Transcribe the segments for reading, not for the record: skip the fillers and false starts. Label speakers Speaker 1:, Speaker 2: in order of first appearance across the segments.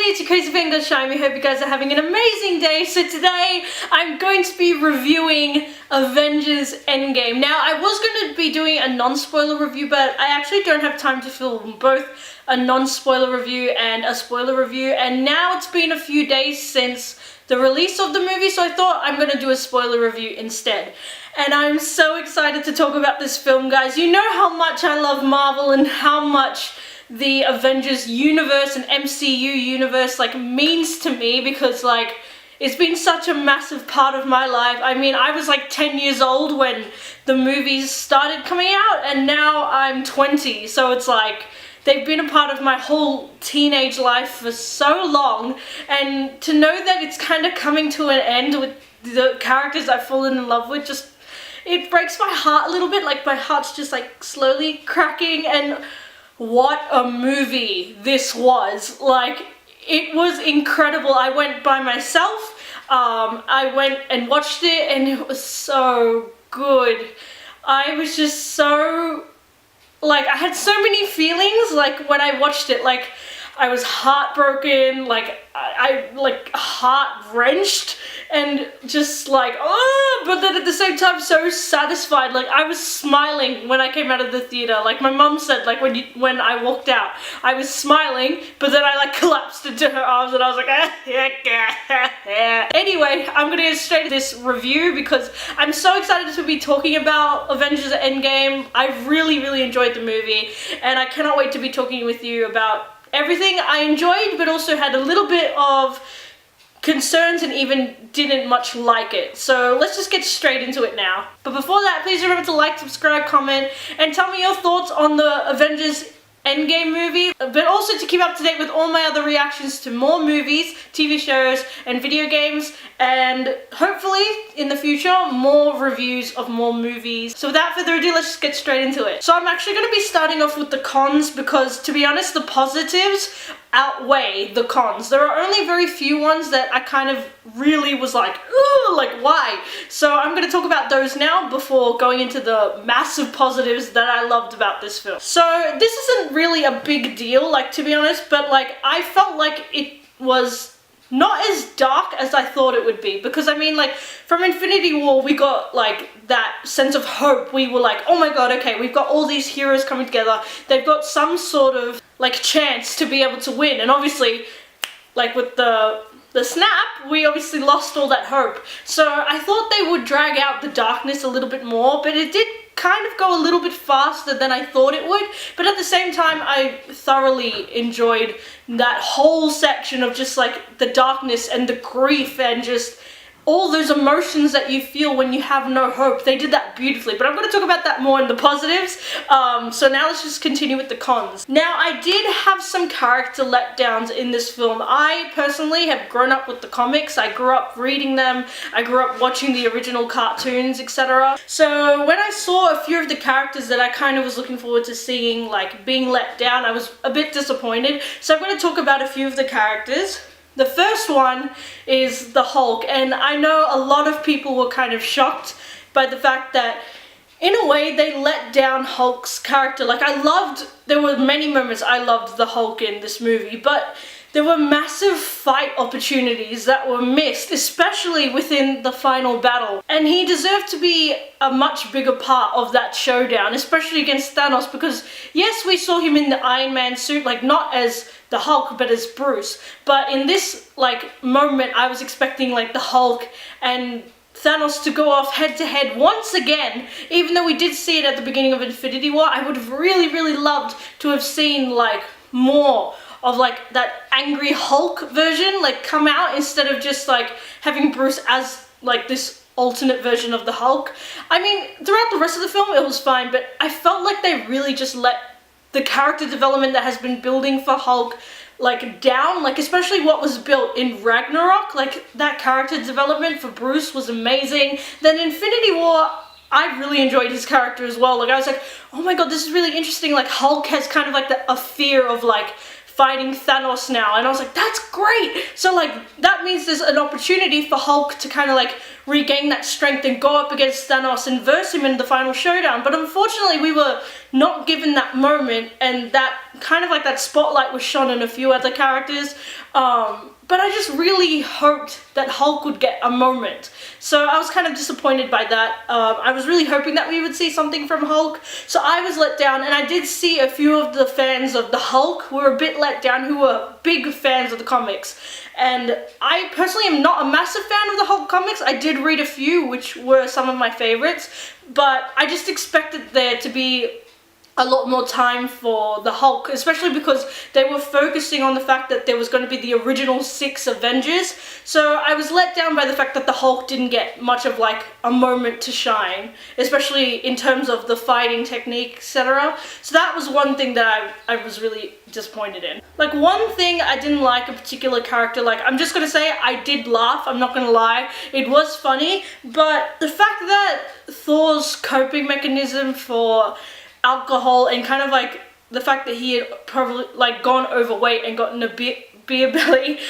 Speaker 1: everybody, it's your crazy fangirl Shiny. Hope you guys are having an amazing day. So today I'm going to be reviewing Avengers Endgame. Now I was going to be doing a non-spoiler review, but I actually don't have time to film both a non-spoiler review and a spoiler review, and now it's been a few days since the release of the movie, so I thought I'm going to do a spoiler review instead. And I'm so excited to talk about this film, guys. You know how much I love Marvel and how much the Avengers universe and MCU universe means to me, because it's been such a massive part of my life. I mean, I was 10 years old when the movies started coming out, and now I'm 20, so it's they've been a part of my whole teenage life for so long, and to know that it's kind of coming to an end with the characters I've fallen in love with, it breaks my heart a little bit. My heart's just slowly cracking. And what a movie this was. It was incredible. I went by myself. I went and watched it, and it was so good. I was just so, I had so many feelings, when I watched it. I was heartbroken, heart-wrenched, and just oh, but then at the same time so satisfied. I was smiling when I came out of the theater. My mum said, when I walked out, I was smiling, but then I collapsed into her arms and I was Anyway, I'm gonna get straight to this review because I'm so excited to be talking about Avengers Endgame. I really enjoyed the movie, and I cannot wait to be talking with you about everything I enjoyed, but also had a little bit of concerns and even didn't much like it. So let's just get straight into it now. But before that, please remember to like, subscribe, comment, and tell me your thoughts on the Avengers Endgame movie, but also to keep up to date with all my other reactions to more movies, TV shows, and video games, and hopefully in the future more reviews of more movies. So without further ado, let's just get straight into it. So I'm actually going to be starting off with the cons because, to be honest, the positives outweigh the cons. There are only very few ones that I kind of really was ooh, why? So I'm going to talk about those now before going into the massive positives that I loved about this film. So this isn't really a big deal, to be honest, but I felt like it was not as dark as I thought it would be, because I mean, from Infinity War we got that sense of hope. We were oh my god, okay, we've got all these heroes coming together, they've got some sort of chance to be able to win, and obviously with the snap, we obviously lost all that hope. So I thought they would drag out the darkness a little bit more, but it did kind of go a little bit faster than I thought it would. But at the same time, I thoroughly enjoyed that whole section of just the darkness and the grief and just all those emotions that you feel when you have no hope. They did that beautifully, but I'm going to talk about that more in the positives. So now let's just continue with the cons. Now, I did have some character letdowns in this film. I personally have grown up with the comics. I grew up reading them. I grew up watching the original cartoons, etc. So when I saw a few of the characters that I kind of was looking forward to seeing being let down, I was a bit disappointed. So I'm going to talk about a few of the characters. The first one is the Hulk, and I know a lot of people were kind of shocked by the fact that, in a way, they let down Hulk's character. There were many moments I loved the Hulk in this movie, but there were massive fight opportunities that were missed, especially within the final battle. And he deserved to be a much bigger part of that showdown, especially against Thanos, because yes, we saw him in the Iron Man suit, not as the Hulk, but as Bruce. But in this, moment, I was expecting, the Hulk and Thanos to go off head to head once again. Even though we did see it at the beginning of Infinity War, I would have really loved to have seen, more of that angry Hulk version come out, instead of just having Bruce as this alternate version of the Hulk. I mean, throughout the rest of the film it was fine, but I felt like they really just let the character development that has been building for Hulk down, especially what was built in Ragnarok. That character development for Bruce was amazing. Then Infinity War, I really enjoyed his character as well. I was oh my god, this is really interesting. Hulk has kind of a fear of fighting Thanos now, and I was that's great. So that means there's an opportunity for Hulk to kind of regain that strength and go up against Thanos and verse him in the final showdown. But unfortunately, we were not given that moment, and that kind of like that spotlight was shone on a few other characters. But I just really hoped that Hulk would get a moment. So I was kind of disappointed by that. I was really hoping that we would see something from Hulk. So I was let down, and I did see a few of the fans of the Hulk were a bit let down, who were big fans of the comics. And I personally am not a massive fan of the Hulk comics. I did read a few, which were some of my favorites. But I just expected there to be a lot more time for the Hulk, especially because they were focusing on the fact that there was going to be the original 6 Avengers. So I was let down by the fact that the Hulk didn't get much of like a moment to shine, especially in terms of the fighting technique, etc. So that was one thing that I was really disappointed in. Like, one thing I didn't like a particular character, like, I'm just gonna say I did laugh, I'm not gonna lie, it was funny, but the fact that Thor's coping mechanism for alcohol and kind of like the fact that he had probably like gone overweight and gotten a beer belly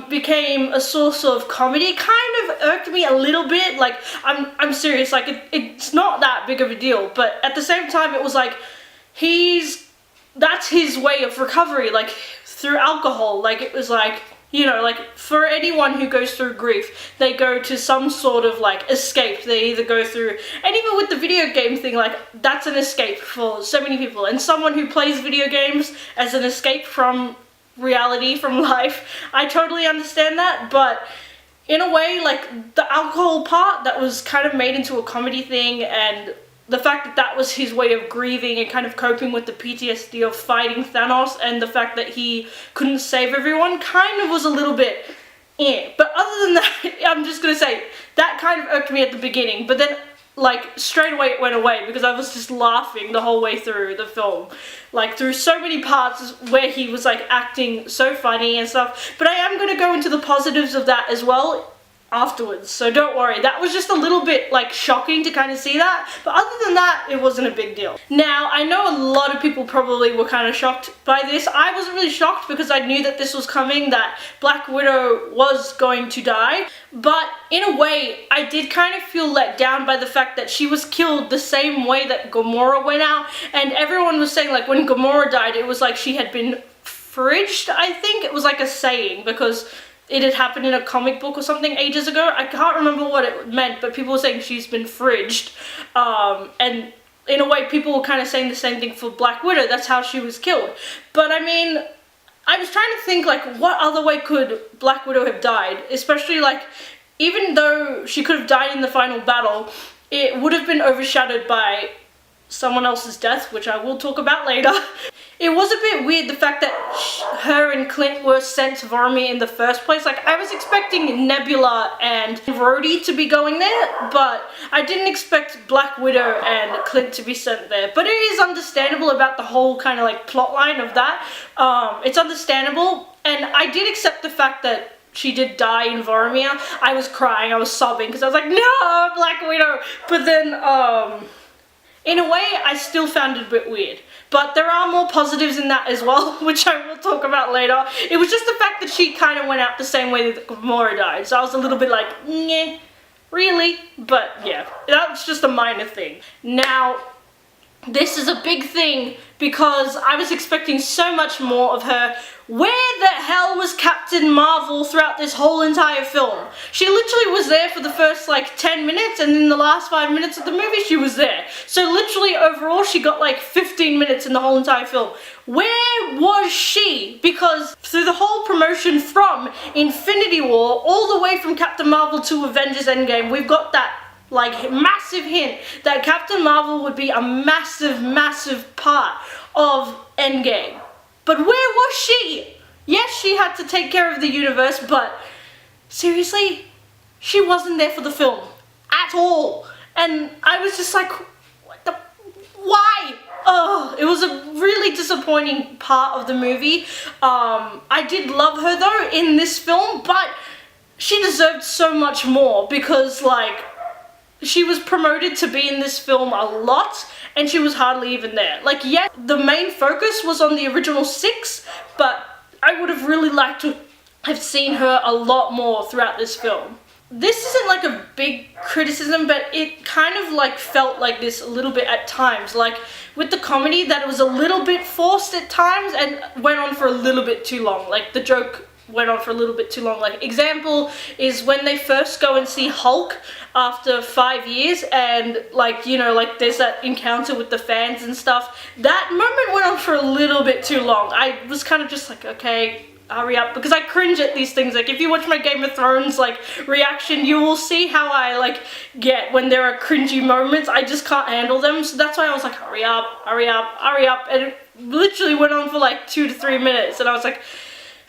Speaker 1: became a source of comedy kind of irked me a little bit. Like, I'm serious, like it's not that big of a deal, but at the same time it was like that's his way of recovery, like through alcohol. Like, it was like, you know, like for anyone who goes through grief, they go to some sort of like escape. They either go through, and even with the video game thing, like that's an escape for so many people. And someone who plays video games as an escape from reality, from life, I totally understand that. But in a way, like the alcohol part, that was kind of made into a comedy thing, and the fact that that was his way of grieving and kind of coping with the PTSD of fighting Thanos, and the fact that he couldn't save everyone kind of was a little bit But other than that, I'm just gonna say that kind of irked me at the beginning, but then like straight away it went away because I was just laughing the whole way through the film, like through so many parts where he was like acting so funny and stuff. But I am going to go into the positives of that as well afterwards, so don't worry. That was just a little bit like shocking to kind of see that, but other than that, it wasn't a big deal. Now, I know a lot of people probably were kind of shocked by this. I wasn't really shocked because I knew that this was coming, that Black Widow was going to die, but in a way, I did kind of feel let down by the fact that she was killed the same way that Gamora went out, and everyone was saying like when Gamora died, it was like she had been fridged, I think. It was like a saying because it had happened in a comic book or something ages ago. I can't remember what it meant, but people were saying she's been fridged. And in a way, people were kind of saying the same thing for Black Widow. That's how she was killed. But I mean, I was trying to think like what other way could Black Widow have died? Especially like, even though she could have died in the final battle, it would have been overshadowed by someone else's death, which I will talk about later. It was a bit weird the fact that her and Clint were sent to Vormir in the first place. Like, I was expecting Nebula and Rhodey to be going there, but I didn't expect Black Widow and Clint to be sent there. But it is understandable about the whole kind of like plot line of that. It's understandable, and I did accept the fact that she did die in Vormir. I was crying, I was sobbing, because I was like, no, Black Widow! But then, in a way, I still found it a bit weird. But there are more positives in that as well, which I will talk about later. It was just the fact that she kind of went out the same way that Gamora died. So I was a little bit like, nyeh, really? But yeah, that's just a minor thing. Now, this is a big thing because I was expecting so much more of her. Where the hell was Captain Marvel throughout this whole entire film? She literally was there for the first like 10 minutes, and in the last 5 minutes of the movie she was there. So literally overall she got like 15 minutes in the whole entire film. Where was she? Because through the whole promotion from Infinity War all the way from Captain Marvel to Avengers Endgame, we've got that like massive hint that Captain Marvel would be a massive part of Endgame. But where was she? Yes, she had to take care of the universe, but seriously, she wasn't there for the film at all. And I was just like, why? Oh, it was a really disappointing part of the movie. I did love her though in this film, but she deserved so much more because like, she was promoted to be in this film a lot, and she was hardly even there. Like, yeah, the main focus was on the original 6, but I would have really liked to have seen her a lot more throughout this film. this isn't like a big criticism, but it kind of like felt like this a little bit at times, like with the comedy, that it was a little bit forced at times and went on for a little bit too long. Like the joke went on for a little bit too long. Like example is when they first go and see Hulk after 5 years, and like, you know, like there's that encounter with the fans and stuff. That moment went on for a little bit too long. I was kind of just like, okay, hurry up, because I cringe at these things. Like if you watch my Game of Thrones like reaction, you will see how I like get when there are cringy moments. I just can't handle them, so that's why I was like, hurry up, hurry up, hurry up, and it literally went on for like 2 to 3 minutes, and I was like,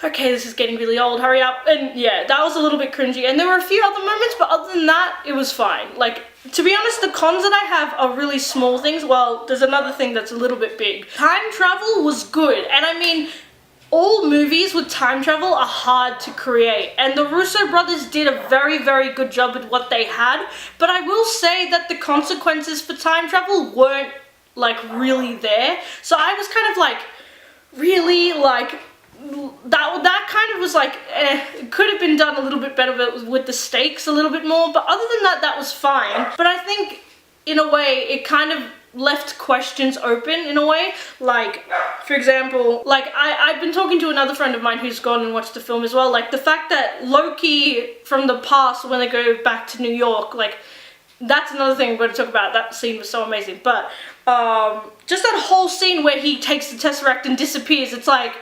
Speaker 1: okay, this is getting really old, hurry up. And yeah, that was a little bit cringy, and there were a few other moments, but other than that, it was fine. Like, to be honest, the cons that I have are really small things. Well, there's another thing that's a little bit big. Time travel was good, and I mean, all movies with time travel are hard to create, and the Russo brothers did a very, very good job with what they had, but I will say that the consequences for time travel weren't like really there. So I was kind of like, really, like, that kind of was like, it could have been done a little bit better with the stakes a little bit more, but other than that, that was fine. But I think in a way it kind of left questions open in a way. Like, for example, like I've been talking to another friend of mine who's gone and watched the film as well, like the fact that Loki from the past, when they go back to New York, like that's another thing we're going to talk about. That scene was so amazing. But just that whole scene where he takes the Tesseract and disappears, it's like,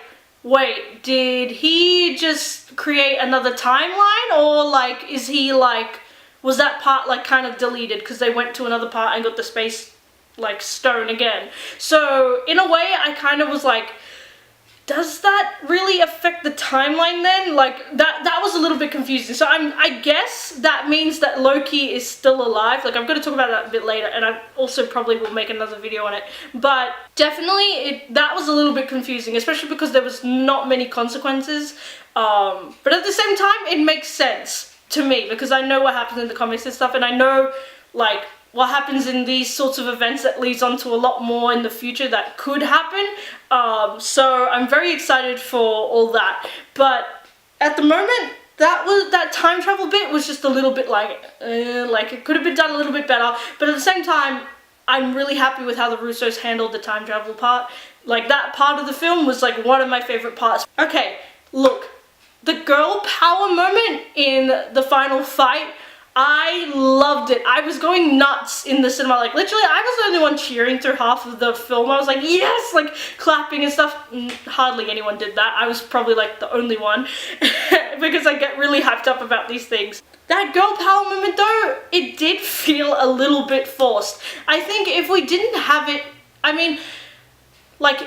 Speaker 1: wait, did he just create another timeline, or like is he like, was that part like kind of deleted because they went to another part and got the space like stone again? So in a way I kind of was like, does that really affect the timeline then? Like that was a little bit confusing. So I guess that means that Loki is still alive. Like I'm going to talk about that a bit later, and I also probably will make another video on it. But definitely that was a little bit confusing, especially because there was not many consequences. But at the same time, it makes sense to me because I know what happens in the comics and stuff, and I know like what happens in these sorts of events that leads on to a lot more in the future that could happen. So I'm very excited for all that. But at the moment, that time travel bit was just a little bit like it could have been done a little bit better. But at the same time, I'm really happy with how the Russos handled the time travel part. Like that part of the film was like one of my favorite parts. Okay, look, the girl power moment in the final fight, I loved it. I was going nuts in the cinema. Like literally, I was the only one cheering through half of the film. I was like, yes, like clapping and stuff. Hardly anyone did that. I was probably like the only one because I get really hyped up about these things. That girl power moment though, it did feel a little bit forced. I think if we didn't have it, I mean, like,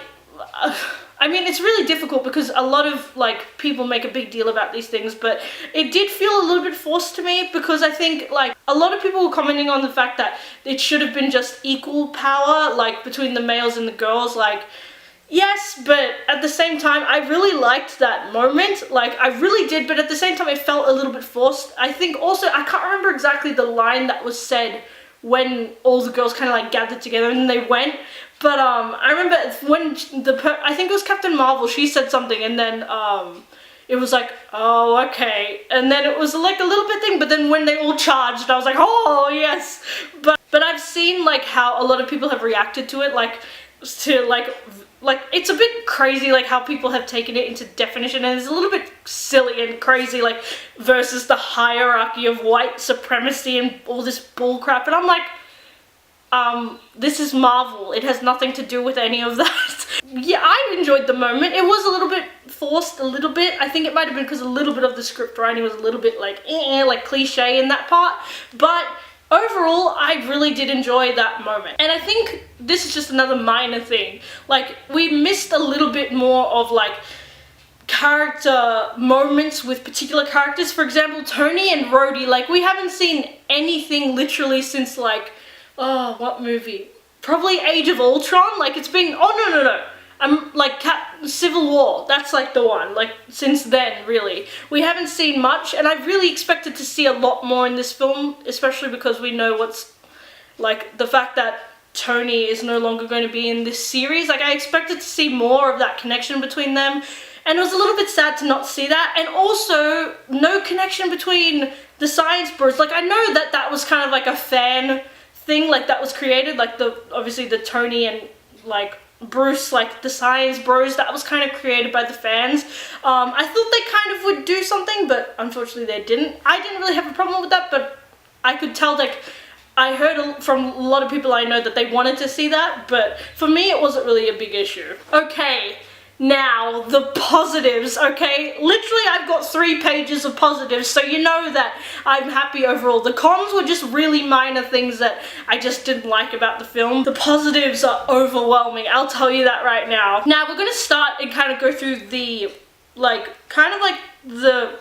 Speaker 1: it's really difficult because a lot of like people make a big deal about these things, but it did feel a little bit forced to me because I think like a lot of people were commenting on the fact that it should have been just equal power, like between the males and the girls. Like, yes, but at the same time, I really liked that moment. Like, I really did, but at the same time, it felt a little bit forced. I think also, I can't remember exactly the line that was said when all the girls kind of like gathered together and they went. But I remember when I think it was Captain Marvel, she said something, and then it was like, oh, okay. And then it was like a little bit thing, but then when they all charged, I was like, oh, yes. But I've seen like how a lot of people have reacted to it, like it's a bit crazy like how people have taken it into definition, and it's a little bit silly and crazy, like versus the hierarchy of white supremacy and all this bull crap. And I'm like, this is Marvel. It has nothing to do with any of that. Yeah, I enjoyed the moment. It was a little bit forced, a little bit. I think it might have been because a little bit of the script writing was a little bit like cliche in that part. But overall, I really did enjoy that moment. And I think this is just another minor thing. Like, we missed a little bit more of like character moments with particular characters. For example, Tony and Rhodey. Like, we haven't seen anything literally since like, oh, what movie? Probably Age of Ultron. Like, it's been, oh no. Like Civil War, that's like the one. Like, since then, really. We haven't seen much, and I really expected to see a lot more in this film, especially because we know what's, like, the fact that Tony is no longer going to be in this series. Like, I expected to see more of that connection between them, And it was a little bit sad to not see that. And also, no connection between the Science Bros. Like, I know that that was kind of like a fan thing, like that was created, like obviously the Tony and like Bruce, like the Science Bros, that was kind of created by the fans. I thought they kind of would do something, but unfortunately they didn't. I didn't really have a problem with that, but I could tell, like, I heard from a lot of people I know that they wanted to see that, but for me it wasn't really a big issue. Okay, now the positives, okay? Literally I've got 3 pages of positives, so you know that I'm happy overall. The cons were just really minor things that I just didn't like about the film. The positives are overwhelming, I'll tell you that right now. Now we're gonna start and kind of go through the, like, kind of like the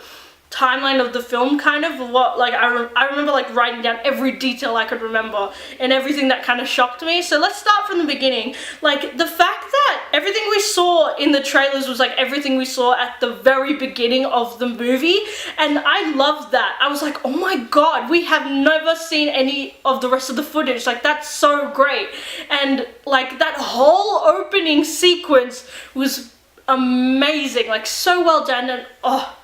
Speaker 1: timeline of the film, kind of what, like, I remember like writing down every detail I could remember and everything that kind of shocked me. So let's start from the beginning. Like, the fact that everything we saw in the trailers was like everything we saw at the very beginning of the movie, and I loved that. I was like, oh my god, we have never seen any of the rest of the footage. Like, that's so great. And like that whole opening sequence was amazing, like so well done. And oh,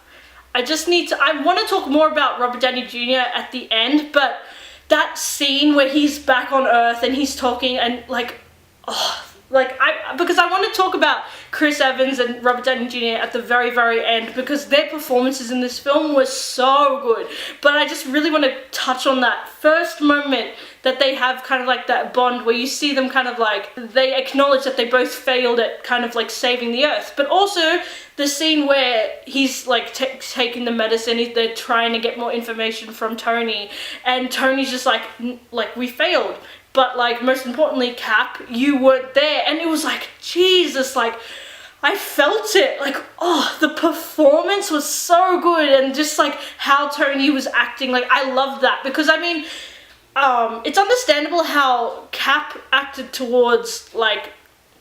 Speaker 1: I want to talk more about Robert Downey Jr. at the end, but that scene where he's back on Earth and he's talking and like, oh, like, because I want to talk about Chris Evans and Robert Downey Jr. at the very, very end, because their performances in this film were so good. But I just really want to touch on that first moment that they have, kind of like that bond where you see them kind of like, they acknowledge that they both failed at kind of like saving the Earth. But also the scene where he's like taking the medicine, they're trying to get more information from Tony, and Tony's just like we failed. But like, most importantly, Cap, you weren't there. And it was like, Jesus, like, I felt it. Like, oh, the performance was so good. And just like how Tony was acting, like, I loved that. Because I mean, it's understandable how Cap acted towards like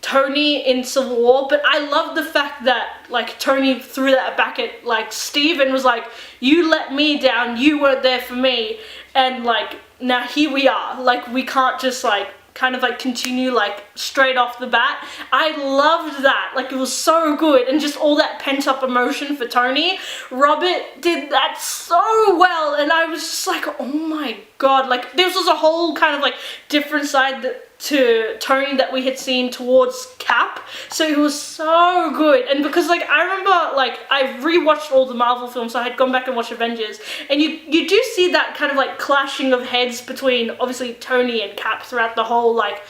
Speaker 1: Tony in Civil War, but I love the fact that like Tony threw that back at like Steve and was like, you let me down, you weren't there for me, and like, now here we are, like, we can't just like kind of like continue like straight off the bat. I loved that, like, it was so good, and just all that pent up emotion for Tony. Robert did that so well, and I was just like, oh my god, like, this was a whole kind of like different side to Tony that we had seen towards Cap, so it was so good. And because like, I remember like, I've rewatched all the Marvel films, so I had gone back and watched Avengers, and you do see that kind of like clashing of heads between obviously Tony and Cap throughout the whole like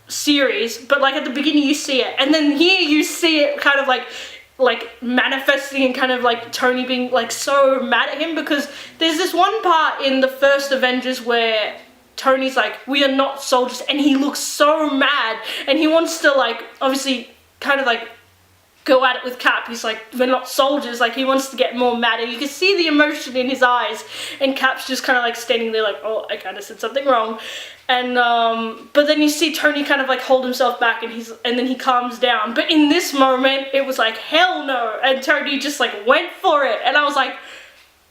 Speaker 1: series, but like at the beginning you see it, and then here you see it kind of like manifesting, and kind of like Tony being like so mad at him, because there's this one part in the first Avengers where Tony's like, we are not soldiers, and he looks so mad, and he wants to like obviously kind of like go at it with Cap. He's like, we're not soldiers, like he wants to get more mad, and you can see the emotion in his eyes, and Cap's just kind of like standing there like, oh, I kind of said something wrong. And but then you see Tony kind of like hold himself back, and then he calms down. But in this moment it was like, hell no, and Tony just like went for it, and I was like,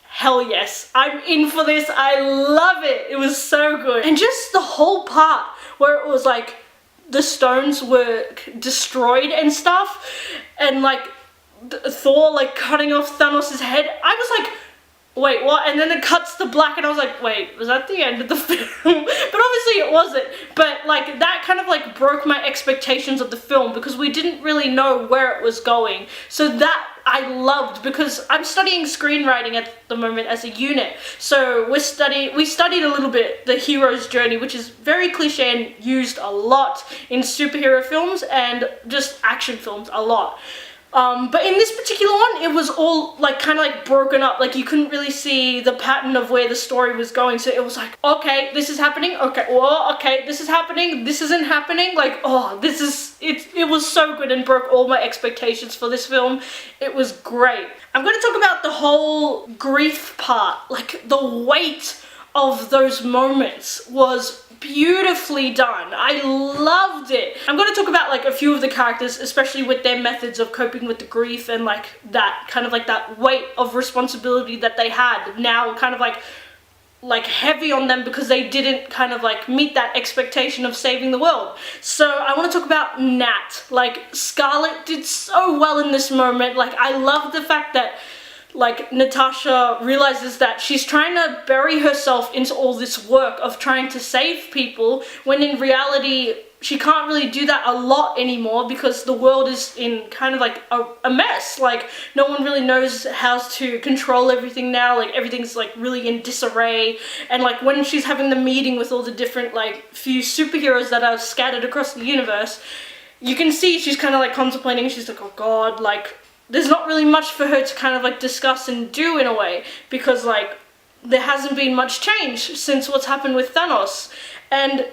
Speaker 1: hell yes, I'm in for this. I love it. It was so good. And just the whole part where it was like the stones were destroyed and stuff, and like Thor like cutting off Thanos' head, I was like, wait, what? And then it cuts to black, and I was like, wait, was that the end of the film? But obviously it wasn't. But like, that kind of like broke my expectations of the film, because we didn't really know where it was going. So that I loved, because I'm studying screenwriting at the moment as a unit. So we studied a little bit the hero's journey, which is very cliche and used a lot in superhero films and just action films a lot. But in this particular one, it was all like kind of like broken up. Like, you couldn't really see the pattern of where the story was going. So it was like, okay, this is happening. Okay, well, okay, this is happening. This isn't happening. Like, oh, it was so good and broke all my expectations for this film. It was great. I'm going to talk about the whole grief part. Like, the weight of those moments was beautifully done. I loved it. I'm going to talk about like a few of the characters, especially with their methods of coping with the grief, and like that kind of like that weight of responsibility that they had now kind of like like heavy on them because they didn't kind of like meet that expectation of saving the world. So I want to talk about Nat. Like, Scarlet did so well in this moment. Like, I love the fact that like Natasha realizes that she's trying to bury herself into all this work of trying to save people, when in reality she can't really do that a lot anymore because the world is in kind of like a mess. Like, no one really knows how to control everything now. Like, everything's like really in disarray. And like when she's having the meeting with all the different like few superheroes that are scattered across the universe, you can see she's kind of like contemplating. She's like, oh god, like there's not really much for her to kind of like discuss and do in a way, because like there hasn't been much change since what's happened with Thanos. And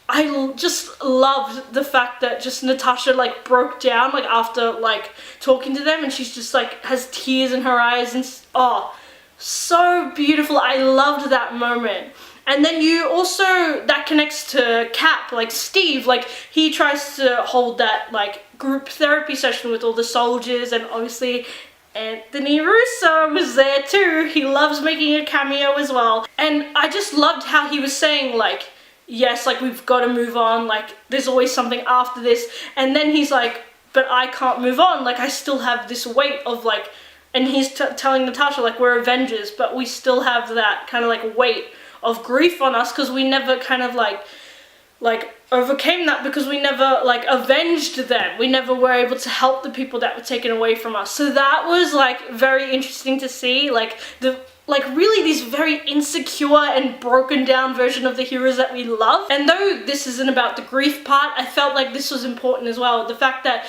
Speaker 1: I just loved the fact that just Natasha like broke down like after like talking to them, and she's just like has tears in her eyes, and oh, so beautiful. I loved that moment. And then you also, that connects to Cap, like Steve, like he tries to hold that like group therapy session with all the soldiers, and obviously Anthony Russo was there too. He loves making a cameo as well. And I just loved how he was saying like, yes, like we've got to move on, like there's always something after this. And then he's like, but I can't move on, like I still have this weight of like, and he's telling Natasha like we're Avengers, but we still have that kind of like weight of grief on us because we never kind of like overcame that, because we never like avenged them. We never were able to help the people that were taken away from us. So that was like very interesting to see, like the really these very insecure and broken down version of the heroes that we love. And though this isn't about the grief part, I felt like this was important as well. The fact that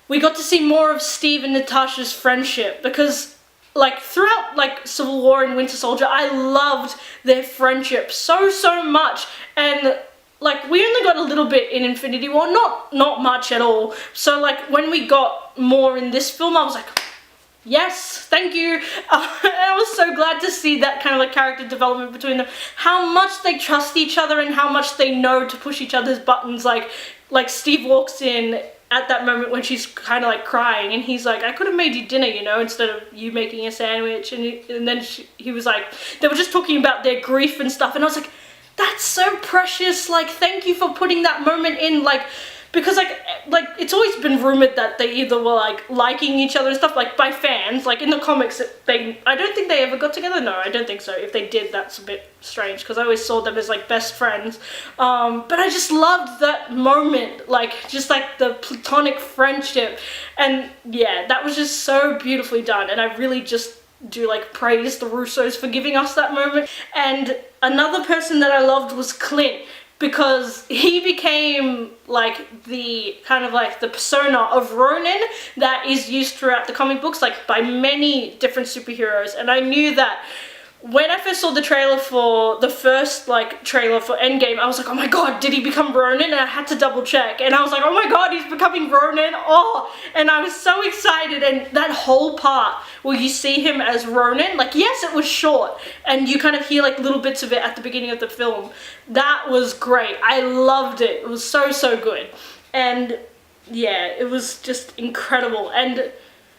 Speaker 1: we got to see more of Steve and Natasha's friendship, because like throughout like Civil War and Winter Soldier, I loved their friendship so much. And like we only got a little bit in Infinity War, not much at all. So like when we got more in this film, I was like, yes, thank you. I was so glad to see that kind of like character development between them, how much they trust each other and how much they know to push each other's buttons. Like Steve walks in at that moment when she's kind of like crying, and he's like, I could have made you dinner, you know, instead of you making a sandwich. And then he was like, they were just talking about their grief and stuff, and I was like, that's so precious. Like, thank you for putting that moment in, like, because like it's always been rumored that they either were like liking each other and stuff, like by fans, like in the comics. I don't think they ever got together. No, I don't think so. If they did, that's a bit strange, because I always saw them as like best friends. But I just loved that moment, like just like the platonic friendship. And yeah, that was just so beautifully done. And I really just do like praise the Russos for giving us that moment. And another person that I loved was Clint, because he became like the kind of like the persona of Ronin that is used throughout the comic books, like by many different superheroes. And I knew that when I first saw the trailer for the first like trailer for Endgame, I was like, oh my god, did he become Ronin? And I had to double check, and I was like, oh my god, he's becoming Ronin. Oh, and I was so excited. And that whole part where you see him as Ronin, like yes, it was short and you kind of hear like little bits of it at the beginning of the film. That was great. I loved it. It was so good. And yeah, it was just incredible. And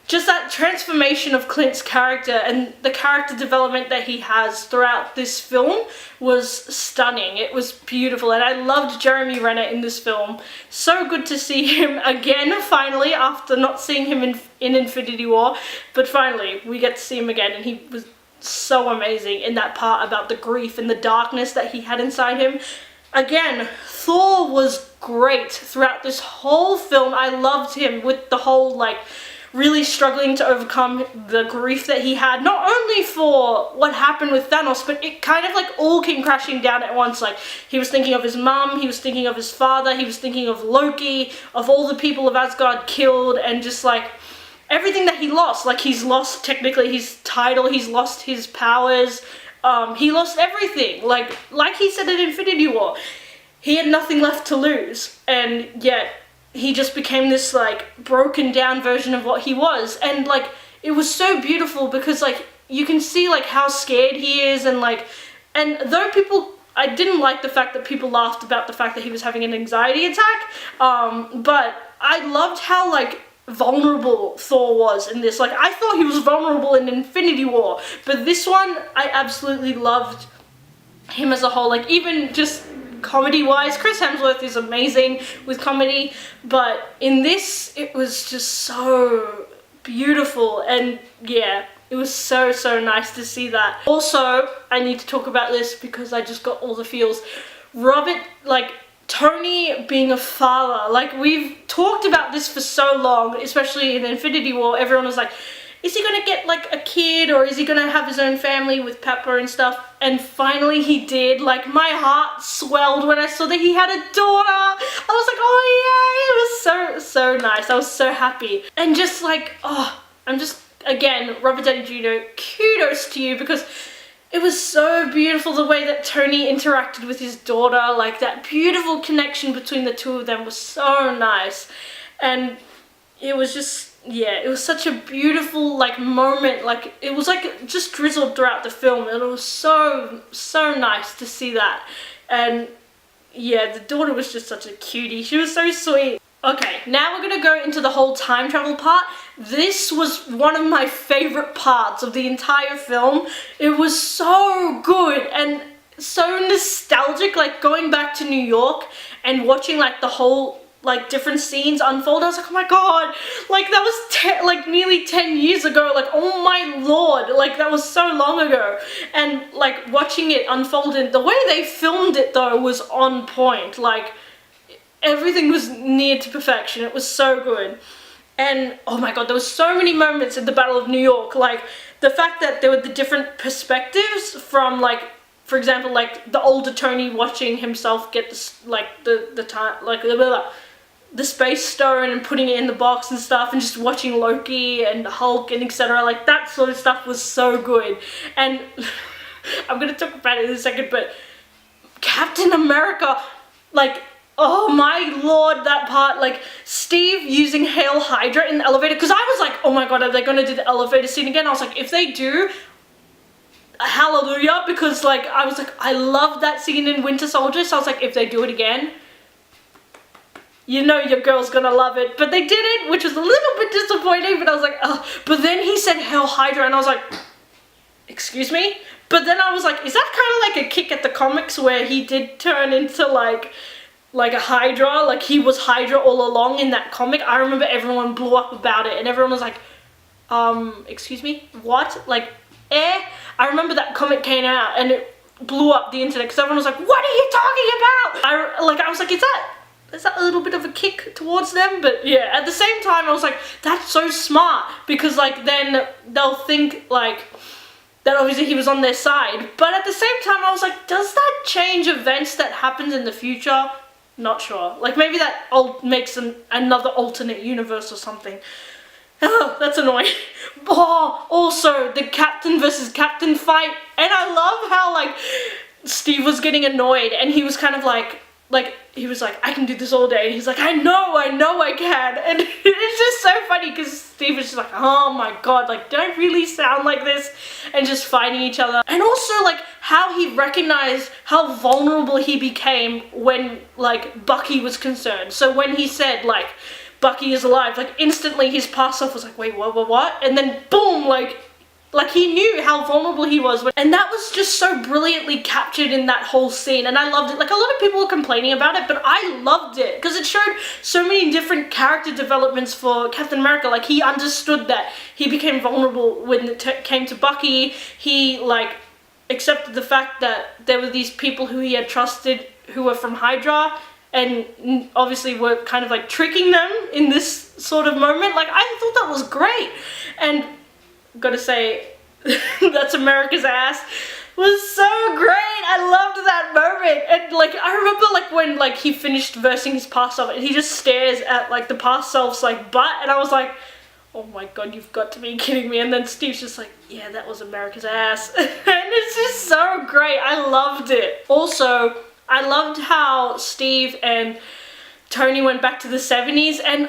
Speaker 1: just that transformation of Clint's character and the character development that he has throughout this film was stunning. It was beautiful, and I loved Jeremy Renner in this film. So good to see him again, finally, after not seeing him in Infinity War. But finally, we get to see him again, and he was so amazing in that part about the grief and the darkness that he had inside him. Again, Thor was great throughout this whole film. I loved him with the whole like really struggling to overcome the grief that he had, not only for what happened with Thanos, but it kind of like all came crashing down at once. Like he was thinking of his mum, he was thinking of his father, he was thinking of Loki, of all the people of Asgard killed, and just like everything that he lost. Like he's lost technically his title, he's lost his powers, he lost everything. Like he said in Infinity War, he had nothing left to lose, and yet he just became this like broken down version of what he was. And like it was so beautiful, because like you can see like how scared he is, and like, and though I didn't like the fact that people laughed about the fact that he was having an anxiety attack, but I loved how like vulnerable Thor was in this. Like I thought he was vulnerable in Infinity War, but this one I absolutely loved him as a whole, like even just comedy wise, Chris Hemsworth is amazing with comedy, but in this it was just so beautiful, and yeah, it was so nice to see that. Also, I need to talk about this because I just got all the feels. Robert, like Tony being a father, like we've talked about this for so long, especially in Infinity War. Everyone was like, is he gonna get like a kid, or is he gonna have his own family with Pepper and stuff? And finally he did. Like my heart swelled when I saw that he had a daughter. I was like, oh yeah, it was so nice. I was so happy. And just like, oh, I'm just, again, Robert Downey Jr., kudos to you, because it was so beautiful the way that Tony interacted with his daughter. Like that beautiful connection between the two of them was so nice. And it was just, yeah, it was such a beautiful like moment. Like it was like just drizzled throughout the film, and it was so nice to see that. And yeah, the daughter was just such a cutie. She was so sweet. Okay, now we're gonna go into the whole time travel part. This was one of my favorite parts of the entire film. It was so good and so nostalgic, like going back to New York and watching like the whole like different scenes unfold. I was like, oh my god, like that was like nearly 10 years ago. Like, oh my lord, like that was so long ago. And like watching it unfold, and the way they filmed it though was on point. Like everything was near to perfection. It was so good. And oh my god, there was so many moments in the Battle of New York. Like the fact that there were the different perspectives from, like, for example, like the older Tony watching himself get this, like the time, like the space stone and putting it in the box and stuff, and just watching Loki and Hulk and etc. Like that sort of stuff was so good. And I'm gonna talk about it in a second, but Captain America, like, oh my lord, that part, like Steve using Hail Hydra in the elevator, because I was like, oh my god, are they gonna do the elevator scene again? I was like, if they do, hallelujah, because like I was like, I love that scene in Winter Soldier, so I was like, if they do it again, you know your girl's gonna love it. But they didn't, which was a little bit disappointing, but I was like, oh. But then he said Hail Hydra, and I was like, excuse me? But then I was like, is that kind of like a kick at the comics where he did turn into like a Hydra, like he was Hydra all along in that comic? I remember everyone blew up about it, and everyone was like, excuse me, what? Like, I remember that comic came out and it blew up the internet because everyone was like, what are you talking about? I was like, is that a little bit of a kick towards them? But yeah, at the same time I was like, that's so smart, because like then they'll think like that obviously he was on their side. But at the same time I was like, does that change events that happens in the future? Not sure. Like maybe that makes another alternate universe or something. Oh, that's annoying. Oh, also the captain versus captain fight, and I love how like Steve was getting annoyed, and he was kind of like he was like, I can do this all day, and he's like, I know I can. And it's just so funny because Steve was just like, oh my god, like do I really sound like this? And just fighting each other. And also like how he recognized how vulnerable he became when like Bucky was concerned. So when he said like Bucky is alive, like instantly his past self was like, wait, what? And then boom, like he knew how vulnerable he was. And that was just so brilliantly captured in that whole scene, and I loved it. Like a lot of people were complaining about it, but I loved it because it showed so many different character developments for Captain America. Like he understood that he became vulnerable when it came to Bucky. He like accepted the fact that there were these people who he had trusted who were from Hydra, and obviously were kind of like tricking them in this sort of moment. Like I thought that was great. And gotta say, That's America's Ass was so great. I loved that moment. And like I remember like when like he finished versing his past self and he just stares at like the past self's like butt, and I was like, oh my god, you've got to be kidding me. And then Steve's just like, yeah, that was America's ass. And it's just so great. I loved it. Also, I loved how Steve and Tony went back to the 70s, and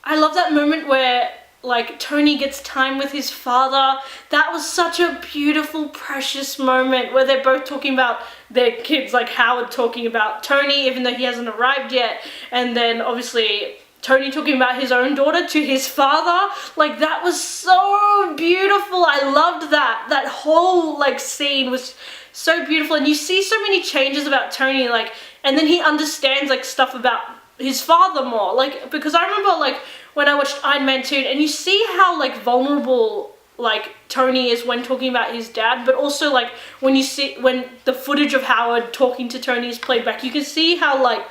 Speaker 1: I love that moment where like Tony gets time with his father. That was such a beautiful, precious moment where they're both talking about their kids, like Howard talking about Tony even though he hasn't arrived yet, and then obviously Tony talking about his own daughter to his father. Like that was so beautiful. I loved that whole like scene was so beautiful, and you see so many changes about Tony, like, and then he understands like stuff about his father more, like, because I remember like when I watched Iron Man 2, and you see how like vulnerable like Tony is when talking about his dad, but also like when you see when the footage of Howard talking to Tony is played back, you can see how like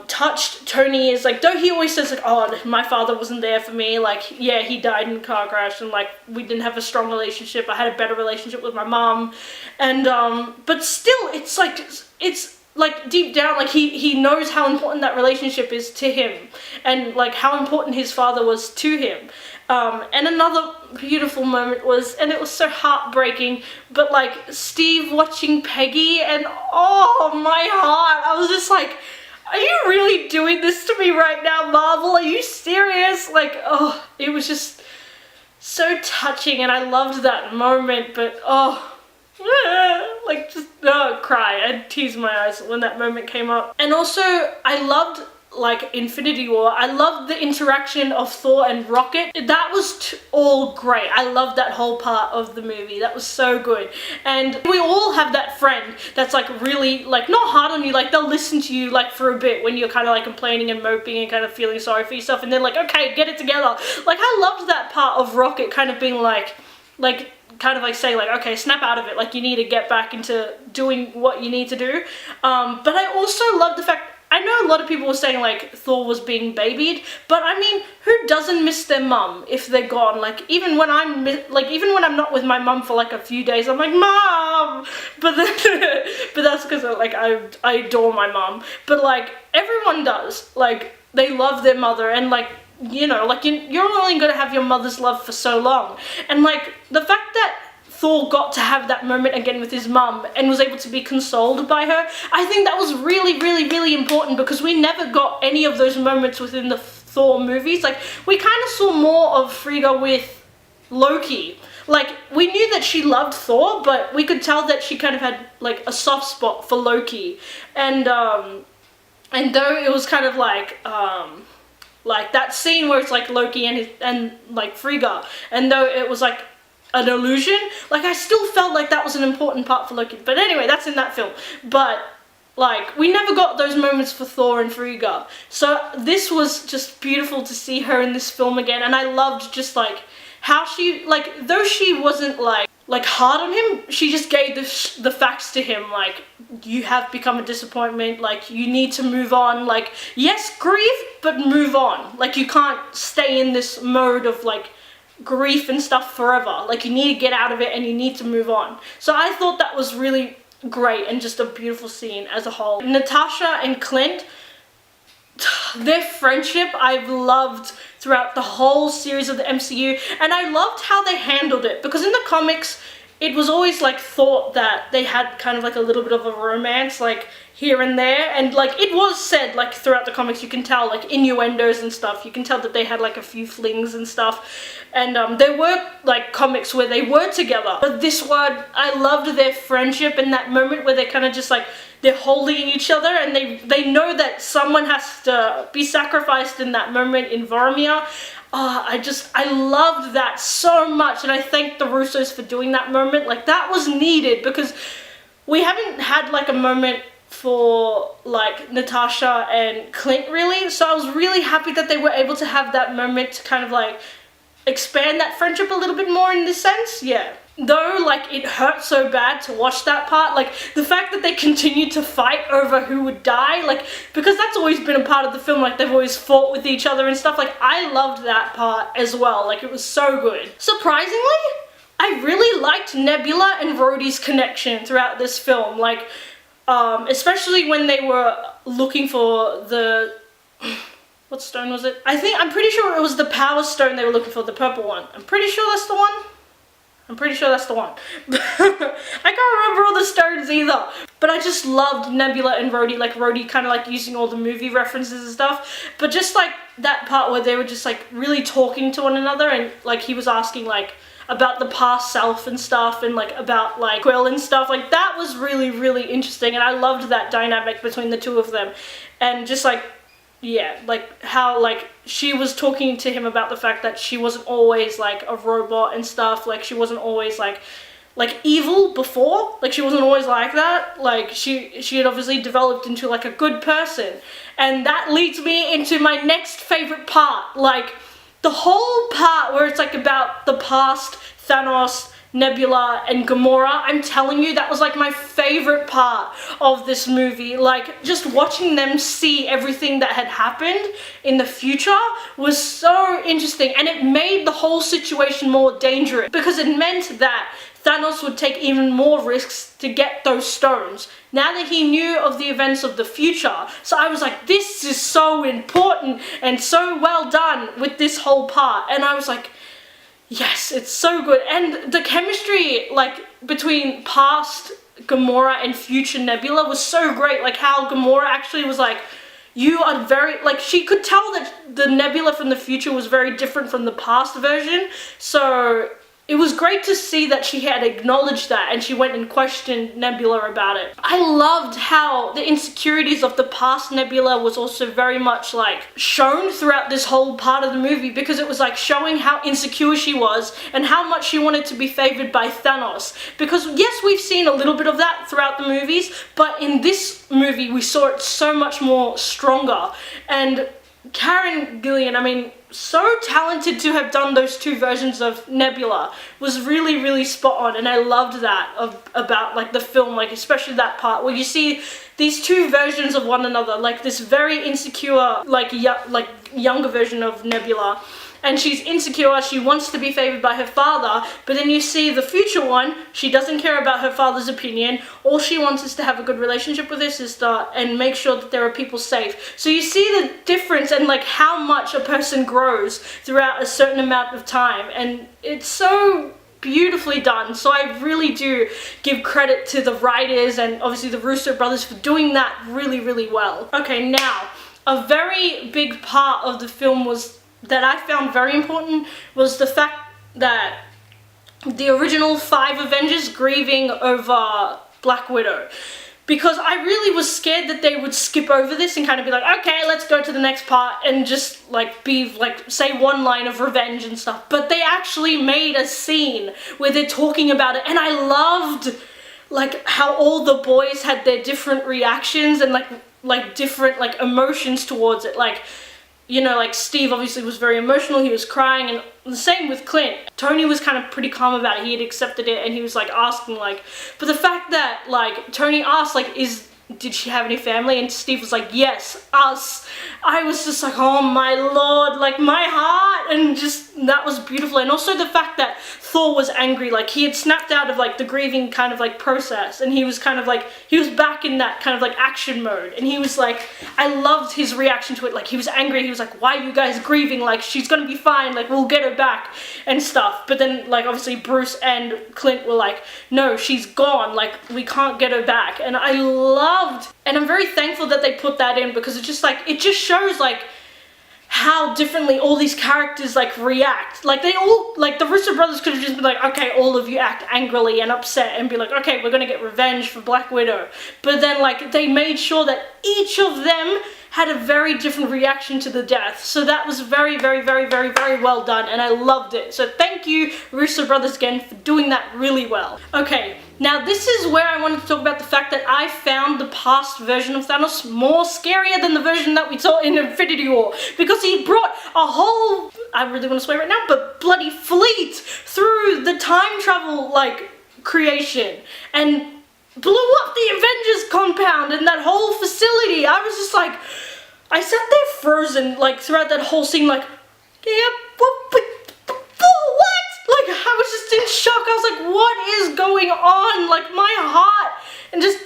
Speaker 1: touched Tony is, like, though he always says like, oh, my father wasn't there for me, like, yeah, he died in a car crash, and like we didn't have a strong relationship, I had a better relationship with my mom, and but still it's like deep down, like he knows how important that relationship is to him, and like how important his father was to him. And another beautiful moment was, and it was so heartbreaking, but like Steve watching Peggy, and oh my heart, I was just like, are you really doing this to me right now, Marvel? Are you serious? Like, oh, it was just so touching, and I loved that moment, but oh, like, just cry. I teased my eyes when that moment came up. And also, I loved like Infinity War. I loved the interaction of Thor and Rocket. That was all great. I loved that whole part of the movie. That was so good. And we all have that friend that's like really like not hard on you, like they'll listen to you like for a bit when you're kind of like complaining and moping and kind of feeling sorry for yourself, and then like, okay, get it together. Like, I loved that part of Rocket kind of being like kind of like say like, okay, snap out of it, like you need to get back into doing what you need to do. But I also love the fact, I know a lot of people were saying like Thor was being babied, but I mean, who doesn't miss their mum if they're gone? Like, even when I'm not with my mum for like a few days, I'm like, Mom! But then, but that's because like I adore my mum. But like, everyone does. Like, they love their mother, and like, you know, like you're only gonna have your mother's love for so long. And like, the fact that Thor got to have that moment again with his mum and was able to be consoled by her, I think that was really, really, really important, because we never got any of those moments within the Thor movies. Like, we kind of saw more of Frigga with Loki. Like, we knew that she loved Thor, but we could tell that she kind of had like a soft spot for Loki. And though it was kind of like that scene where it's like Loki and like Frigga, and though it was like an illusion, like I still felt like that was an important part for Loki. But anyway, that's in that film. But like, we never got those moments for Thor and Frigga, so this was just beautiful to see her in this film again. And I loved just like how she, like, though she wasn't like hard on him, she just gave the facts to him, like, you have become a disappointment, like, you need to move on, like, yes, grieve, but move on. Like, you can't stay in this mode of like grief and stuff forever. Like, you need to get out of it and you need to move on. So I thought that was really great and just a beautiful scene as a whole. Natasha and Clint, their friendship I've loved throughout the whole series of the MCU, and I loved how they handled it, because in the comics it was always like thought that they had kind of like a little bit of a romance like here and there, and like it was said like throughout the comics, you can tell like innuendos and stuff, you can tell that they had like a few flings and stuff, and there were like comics where they were together. But this one, I loved their friendship, and that moment where they're kind of just like, they're holding each other, and they know that someone has to be sacrificed in that moment in Vormir. I loved that so much, and I thank the Russos for doing that moment. Like, that was needed, because we haven't had like a moment for like Natasha and Clint really, so I was really happy that they were able to have that moment to kind of like expand that friendship a little bit more in this sense. Yeah. Though, like, it hurt so bad to watch that part, like, the fact that they continued to fight over who would die, like, because that's always been a part of the film, like, they've always fought with each other and stuff, like, I loved that part as well, like, it was so good. Surprisingly, I really liked Nebula and Rhodey's connection throughout this film, like, especially when they were looking for the... what stone was it? I'm pretty sure it was the Power Stone they were looking for, the purple one. I'm pretty sure that's the one. I can't remember all the stones either. But I just loved Nebula and Rhodey, like Rhodey kind of like using all the movie references and stuff. But just like that part where they were just like really talking to one another, and like he was asking like about the past self and stuff, and like about like Quill and stuff, like that was really, really interesting, and I loved that dynamic between the two of them. And just like, yeah, like how like she was talking to him about the fact that she wasn't always like a robot and stuff, like she wasn't always like like evil before. Like, she wasn't always like that. Like, she had obviously developed into like a good person. And that leads me into my next favorite part. Like, the whole part where it's like about the past, Thanos, Nebula and Gamora, I'm telling you, that was like my favorite part of this movie. Like, just watching them see everything that had happened in the future was so interesting, and it made the whole situation more dangerous because it meant that Thanos would take even more risks to get those stones now that he knew of the events of the future. So I was like, this is so important and so well done with this whole part. And I was like, yes, it's so good. And the chemistry, like, between past Gamora and future Nebula was so great. Like, how Gamora actually was like, you are very, like, she could tell that the Nebula from the future was very different from the past version. So it was great to see that she had acknowledged that and she went and questioned Nebula about it. I loved how the insecurities of the past Nebula was also very much like shown throughout this whole part of the movie, because it was like showing how insecure she was and how much she wanted to be favored by Thanos. Because yes, we've seen a little bit of that throughout the movies, but in this movie we saw it so much more stronger. And Karen Gillan, I mean, so talented to have done those two versions of Nebula, was really, really spot on, and I loved that about like the film, like especially that part where you see these two versions of one another, like this very insecure, like younger version of Nebula. And she's insecure, she wants to be favored by her father, but then you see the future one, she doesn't care about her father's opinion, all she wants is to have a good relationship with her sister and make sure that there are people safe. So you see the difference and like how much a person grows throughout a certain amount of time, and it's so beautifully done. So I really do give credit to the writers and obviously the Russo brothers for doing that really, really well. Okay, now, a very big part of the film that I found very important was the fact that the original 5 Avengers grieving over Black Widow. Because I really was scared that they would skip over this and kind of be like, okay, let's go to the next part and just like be like, say one line of revenge and stuff. But they actually made a scene where they're talking about it, and I loved like how all the boys had their different reactions and like different like emotions towards it. Like, you know, like Steve obviously was very emotional, he was crying, and the same with Clint. Tony was kind of pretty calm about it, he had accepted it, and he was like asking like, but the fact that like Tony asked like, did she have any family? And Steve was like, yes, us. I was just like, oh my lord, like my heart, and just, that was beautiful. And also the fact that Thor was angry, like he had snapped out of like the grieving kind of like process, and he was kind of like, he was back in that kind of like action mode, and he was like, I loved his reaction to it. Like he was angry, he was like, why are you guys grieving? Like she's gonna be fine, like we'll get her back and stuff. But then like obviously Bruce and Clint were like, no, she's gone, like we can't get her back. And I loved, and I'm very thankful that they put that in, because it just like, it just shows like how differently all these characters like react. Like they all, like the Russo brothers could have just been like, okay, all of you act angrily and upset and be like, okay, we're gonna get revenge for Black Widow. But then like they made sure that each of them had a very different reaction to the death. So that was very, very, very, very, very well done, and I loved it. So thank you, Russo brothers, again for doing that really well. Okay, now this is where I wanted to talk about the fact that I found the past version of Thanos more scarier than the version that we saw in Infinity War, because he brought a whole, I really want to swear right now, but bloody fleet through the time travel like creation and blew up the Avengers compound and that whole facility. I was just like, I sat there frozen like throughout that whole scene, like, yeah, what? Like I was just in shock. I was like, what is going on? Like my heart, and just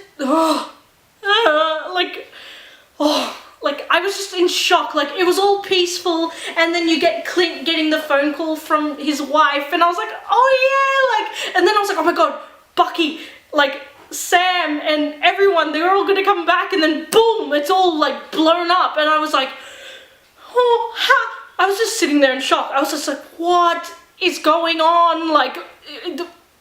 Speaker 1: like I was just in shock. Like it was all peaceful, and then you get Clint getting the phone call from his wife, and I was like, oh yeah, like, and then I was like, oh my god, Bucky, like Sam and everyone, they were all gonna come back, and then boom, it's all like blown up, and I was like, oh, I was just sitting there in shock. I was just like, what is going on? Like,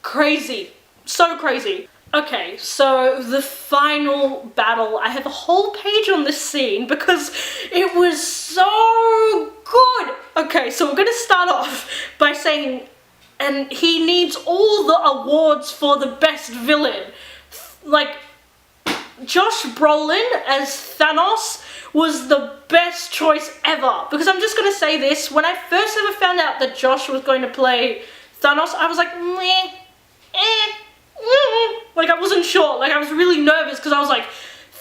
Speaker 1: crazy, so crazy. Okay, so the final battle, I have a whole page on this scene because it was so good. Okay, so we're gonna start off by saying and he needs all the awards for the best villain. Like, Josh Brolin as Thanos was the best choice ever. Because I'm just gonna say this, when I first ever found out that Josh was going to play Thanos, I was like, like, I wasn't sure. Like, I was really nervous because I was like,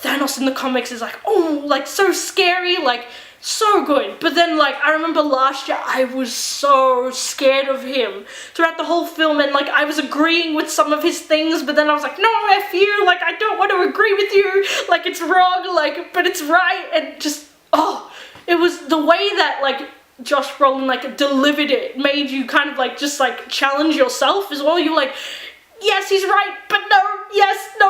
Speaker 1: Thanos in the comics is like, oh, like, so scary, like, so good. But then, like, I remember last year I was so scared of him throughout the whole film, and like I was agreeing with some of his things, but then I was like, no, F you, like, I don't want to agree with you, like, it's wrong, like, but it's right. And just, oh, it was the way that, like, Josh Brolin, like, delivered it made you kind of like just like challenge yourself as well. You're like, yes, he's right, but no, yes, no,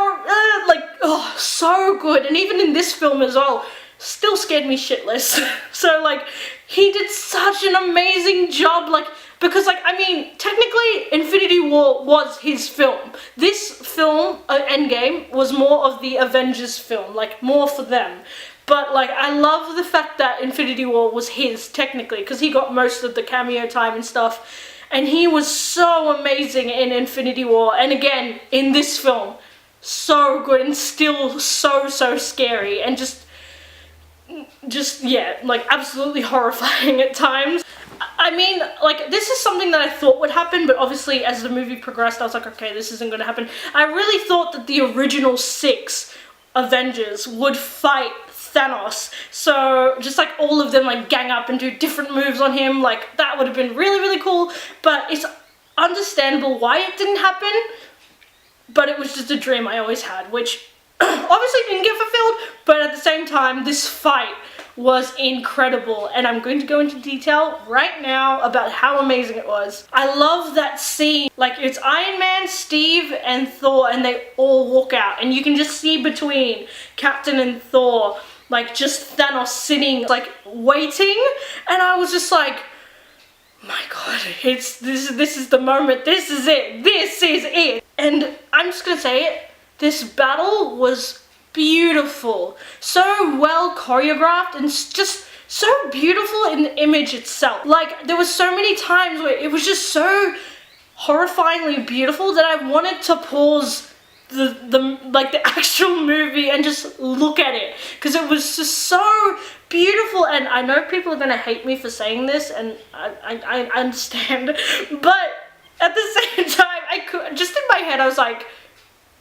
Speaker 1: like, oh, so good. And even in this film as well, still scared me shitless. So, like, he did such an amazing job, like, because, like, I mean, technically, Infinity War was his film. This film, Endgame, was more of the Avengers film, like, more for them. But, like, I love the fact that Infinity War was his, technically, because he got most of the cameo time and stuff. And he was so amazing in Infinity War, and again, in this film, so good, and still so scary, and just, yeah, like, absolutely horrifying at times. I mean, like, this is something that I thought would happen, but obviously as the movie progressed, I was like, okay, this isn't gonna happen. I really thought that the original 6 Avengers would fight Thanos, so just like all of them like gang up and do different moves on him, like that would have been really cool. But it's understandable why it didn't happen, but it was just a dream I always had, which obviously didn't get fulfilled, but at the same time this fight was incredible, and I'm going to go into detail right now about how amazing it was. I love that scene, like it's Iron Man, Steve, and Thor, and they all walk out, and you can just see between Captain and Thor, like just Thanos sitting, like waiting, and I was just like, my God, this is the moment, this is it. And I'm just gonna say it, this battle was beautiful, so well choreographed, and just so beautiful in the image itself. Like, there was so many times where it was just so horrifyingly beautiful that I wanted to pause the actual movie and just look at it, because it was just so beautiful. And I know people are gonna hate me for saying this, and I understand, but at the same time, I could just in my head I was like,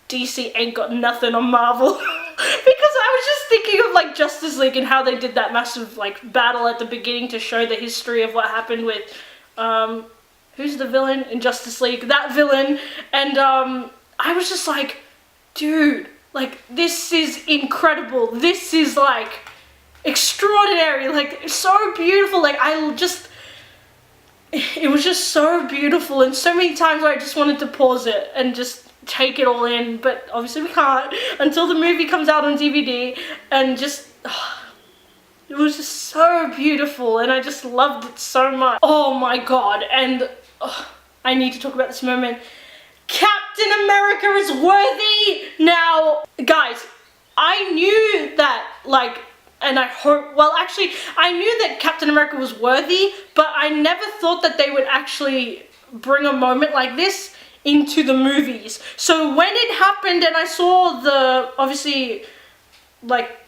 Speaker 1: DC ain't got nothing on Marvel. Because I was just thinking of like Justice League and how they did that massive like battle at the beginning to show the history of what happened with who's the villain in Justice League, that villain. And I was just like, dude, like, this is incredible, this is like extraordinary, like so beautiful. Like, it was just so beautiful, and so many times where I just wanted to pause it and just take it all in, but obviously we can't until the movie comes out on DVD. And just, it was just so beautiful, and I just loved it so much. Oh my God. And I need to talk about this moment. Captain America is worthy. Now, guys, I knew that, like, and I hope, well, actually, I knew that Captain America was worthy, but I never thought that they would actually bring a moment like this into the movies. So when it happened and I saw the, obviously, like,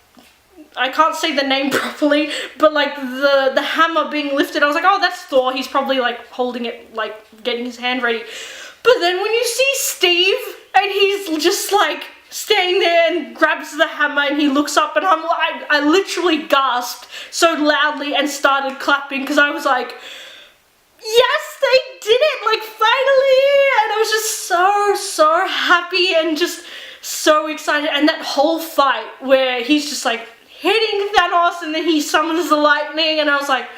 Speaker 1: I can't say the name properly, but like the hammer being lifted, I was like, oh, that's Thor, he's probably like holding it, like getting his hand ready. But then when you see Steve and he's just like standing there and grabs the hammer and he looks up, and I literally gasped so loudly and started clapping, because I was like, yes, they did it, like, finally. And I was just so happy and just so excited. And that whole fight where he's just like hitting Thanos and then he summons the lightning, and I was like,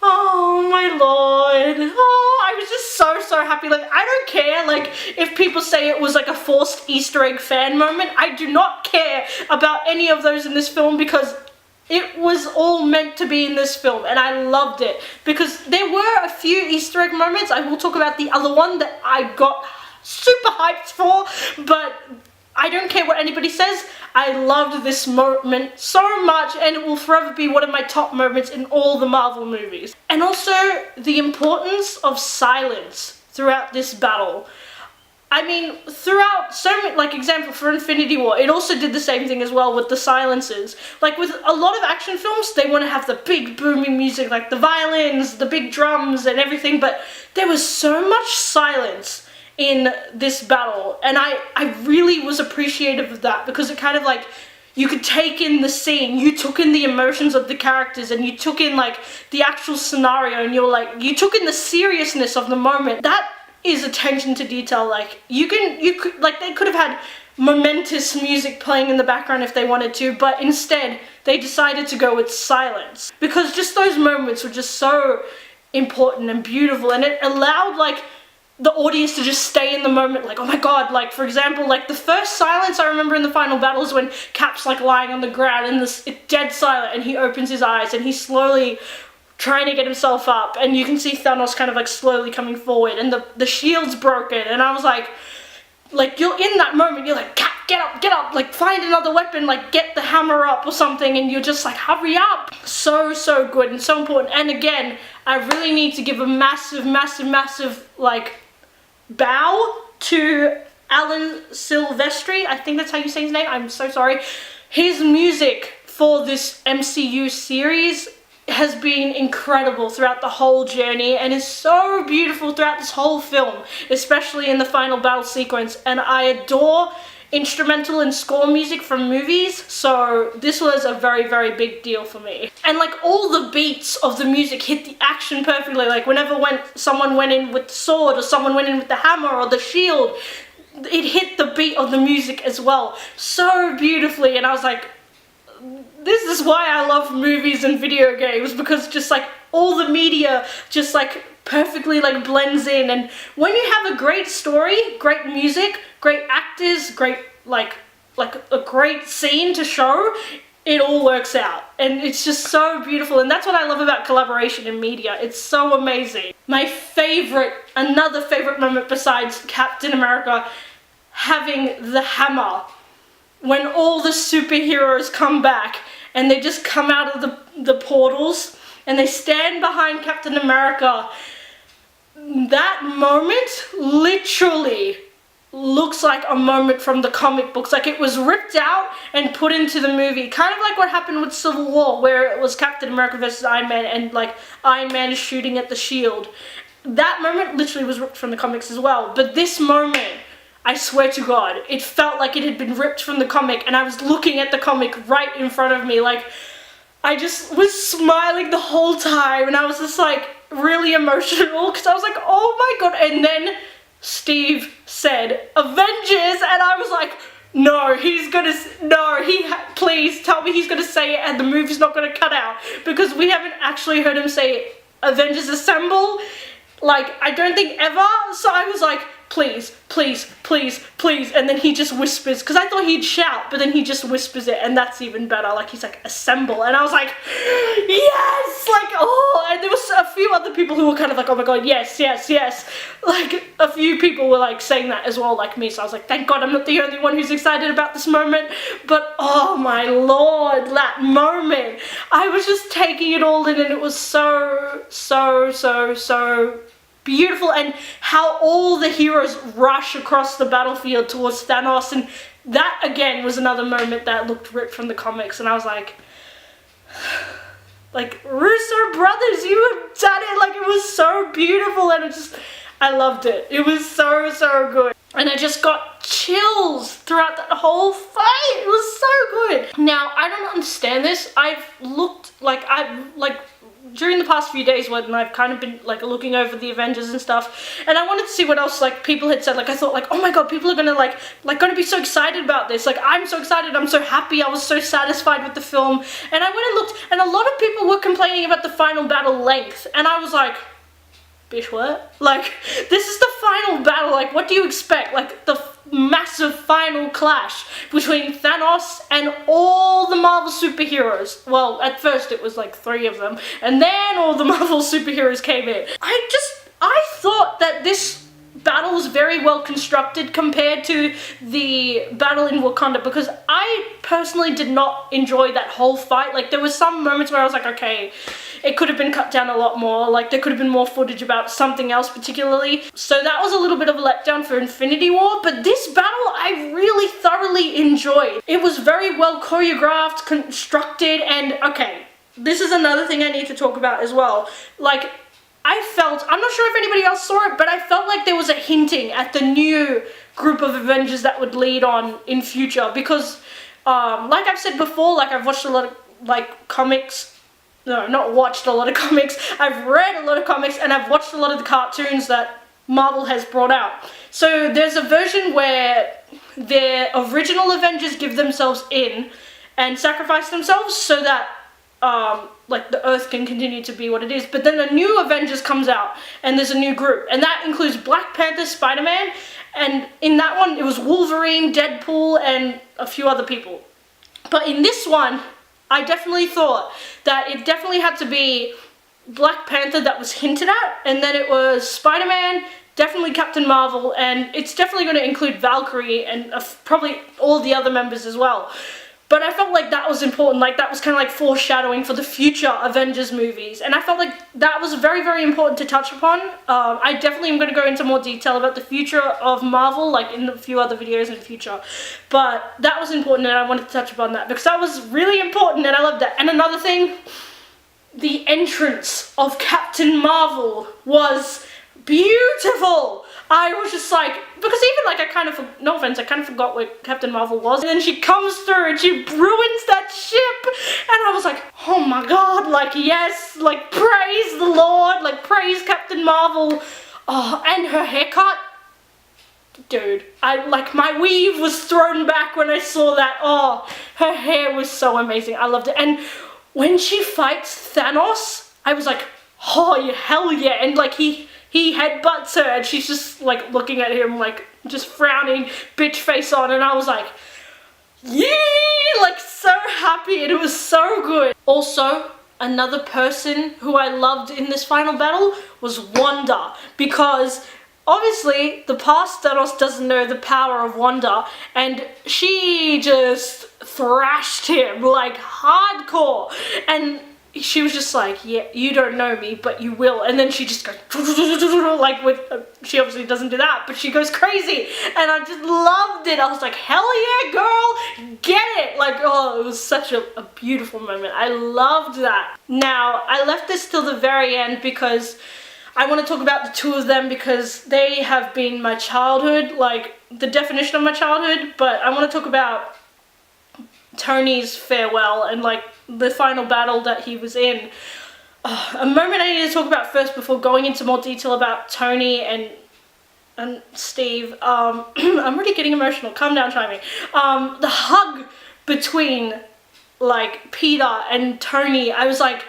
Speaker 1: oh my Lord. Oh, I was just so happy. Like, I don't care, like, if people say it was like a forced Easter egg fan moment. I do not care about any of those in this film, because it was all meant to be in this film, and I loved it. Because there were a few Easter egg moments. I will talk about the other one that I got super hyped for, but I don't care what anybody says. I loved this moment so much, and it will forever be one of my top moments in all the Marvel movies. And also, the importance of silence throughout this battle. I mean, throughout so many, like, example for Infinity War, it also did the same thing as well with the silences. Like, with a lot of action films, they want to have the big booming music, like the violins, the big drums and everything, but there was so much silence in this battle, and I really was appreciative of that, because it kind of, like, you could take in the scene, you took in the emotions of the characters, and you took in, like, the actual scenario, and you took in the seriousness of the moment. That is attention to detail. Like, you could, like, they could have had momentous music playing in the background if they wanted to, but instead they decided to go with silence, because just those moments were just so important and beautiful, and it allowed, like, the audience to just stay in the moment, like, oh my god. Like, for example, like, the first silence I remember in the final battle is when Cap's, like, lying on the ground and it's dead silent, and he opens his eyes and he's slowly trying to get himself up, and you can see Thanos kind of, like, slowly coming forward, and the shield's broken, and I was like, you're in that moment, you're like, Cap, get up, like, find another weapon, like, get the hammer up or something, and you're just like, hurry up. So good and so important. And again, I really need to give a massive, like, bow to Alan Silvestri. I think that's how you say his name. I'm so sorry. His music for this MCU series has been incredible throughout the whole journey, and is so beautiful throughout this whole film, especially in the final battle sequence. And I adore instrumental and score music from movies, so this was a very big deal for me. And, like, all the beats of the music hit the action perfectly. Like, whenever someone went in with the sword, or someone went in with the hammer or the shield, it hit the beat of the music as well so beautifully. And I was like, this is why I love movies and video games, because just, like, all the media just, like, perfectly, like, blends in. And when you have a great story, great music, great actors, great, like a great scene to show, it all works out, and it's just so beautiful. And that's what I love about collaboration in media. It's so amazing. Another favorite moment besides Captain America having the hammer, when all the superheroes come back and they just come out of the portals and they stand behind Captain America. That moment literally looks like a moment from the comic books. Like, it was ripped out and put into the movie, kind of like what happened with Civil War, where it was Captain America versus Iron Man, and, like, Iron Man is shooting at the shield. That moment literally was ripped from the comics as well. But this moment, I swear to God, it felt like it had been ripped from the comic, and I was looking at the comic right in front of me. Like, I just was smiling the whole time, and I was just, like, really emotional, because I was like, oh my god. And then Steve said Avengers, and I was like, no, please tell me he's gonna say it and the movie's not gonna cut out, because we haven't actually heard him say Avengers Assemble, like, I don't think ever. So I was like, please, and then he just whispers, because I thought he'd shout, but then he just whispers it, and that's even better. Like, he's like, assemble, and I was like, yes, like, oh. And there was a few other people who were kind of like, oh my god, yes, like, a few people were, like, saying that as well, like me, so I was like, thank god I'm not the only one who's excited about this moment. But oh my lord, that moment, I was just taking it all in, and it was so beautiful. And how all the heroes rush across the battlefield towards Thanos, and that again was another moment that looked ripped from the comics, and I was like, Russo brothers, you have done it. Like, it was so beautiful, and I loved it. It was so good, and I just got chills throughout that whole fight. It was so good. Now, I don't understand this. During the past few days when I've kind of been, like, looking over the Avengers and stuff, and I wanted to see what else, like, people had said. Like, I thought, like, oh my god, people are gonna, like gonna be so excited about this. Like, I'm so excited, I'm so happy, I was so satisfied with the film. And I went and looked, and a lot of people were complaining about the final battle length, and I was like, bitch, what? Like, this is the final battle, like, what do you expect? Like, the massive final clash between Thanos and all the Marvel superheroes. Well, at first it was like 3 of them, and then all the Marvel superheroes came in. I thought that this battle was very well constructed compared to the battle in Wakanda, because I personally did not enjoy that whole fight. Like, there was some moments where I was like, okay, it could have been cut down a lot more. Like, there could have been more footage about something else particularly. So that was a little bit of a letdown for Infinity War, but this battle I really thoroughly enjoyed. It was very well choreographed, constructed, and okay, this is another thing I need to talk about as well. Like, I'm not sure if anybody else saw it, but I felt like there was a hinting at the new group of Avengers that would lead on in future, because like I've said before, like I've watched a lot of like comics, no, not watched a lot of comics, I've read a lot of comics and I've watched a lot of the cartoons that Marvel has brought out. So there's a version where the original Avengers give themselves in and sacrifice themselves so that like the Earth can continue to be what it is. But then a new Avengers comes out and there's a new group, and that includes Black Panther, Spider-Man, and in that one it was Wolverine, Deadpool, and a few other people. But in this one, I definitely thought that it definitely had to be Black Panther that was hinted at, and then it was Spider-Man, definitely Captain Marvel, and it's definitely going to include Valkyrie and probably all the other members as well. But I felt like that was important, like that was kind of like foreshadowing for the future Avengers movies, and I felt like that was very, very important to touch upon. I definitely am going to go into more detail about the future of Marvel, like in a few other videos in the future, but that was important and I wanted to touch upon that because that was really important and I loved that. And another thing, the entrance of Captain Marvel was beautiful. I was just like, because even like no offense, I kind of forgot where Captain Marvel was, and then she comes through and she ruins that ship, and I was like, oh my god, like yes, like praise the Lord, like praise Captain Marvel. Oh, and her haircut, dude, my weave was thrown back when I saw that. Oh, her hair was so amazing, I loved it. And when she fights Thanos, I was like, oh yeah, hell yeah, and like he headbutts her and she's just like looking at him like just frowning, bitch face on, and I was like, yeah, like so happy, and it was so good. Also, another person who I loved in this final battle was Wanda, because obviously the past Thanos doesn't know the power of Wanda, and she just thrashed him like hardcore, and she was just like, yeah, you don't know me, but you will. And then she just goes, like with, she obviously doesn't do that, but she goes crazy. And I just loved it. I was like, hell yeah, girl, get it. Like, oh, it was such a beautiful moment. I loved that. Now, I left this till the very end because I want to talk about the two of them because they have been my childhood, like the definition of my childhood. But I want to talk about Tony's farewell and like the final battle that he was in. A moment I need to talk about first before going into more detail about Tony and Steve. I'm already getting emotional. Calm down, Chimey. The hug between like Peter and Tony, I was like,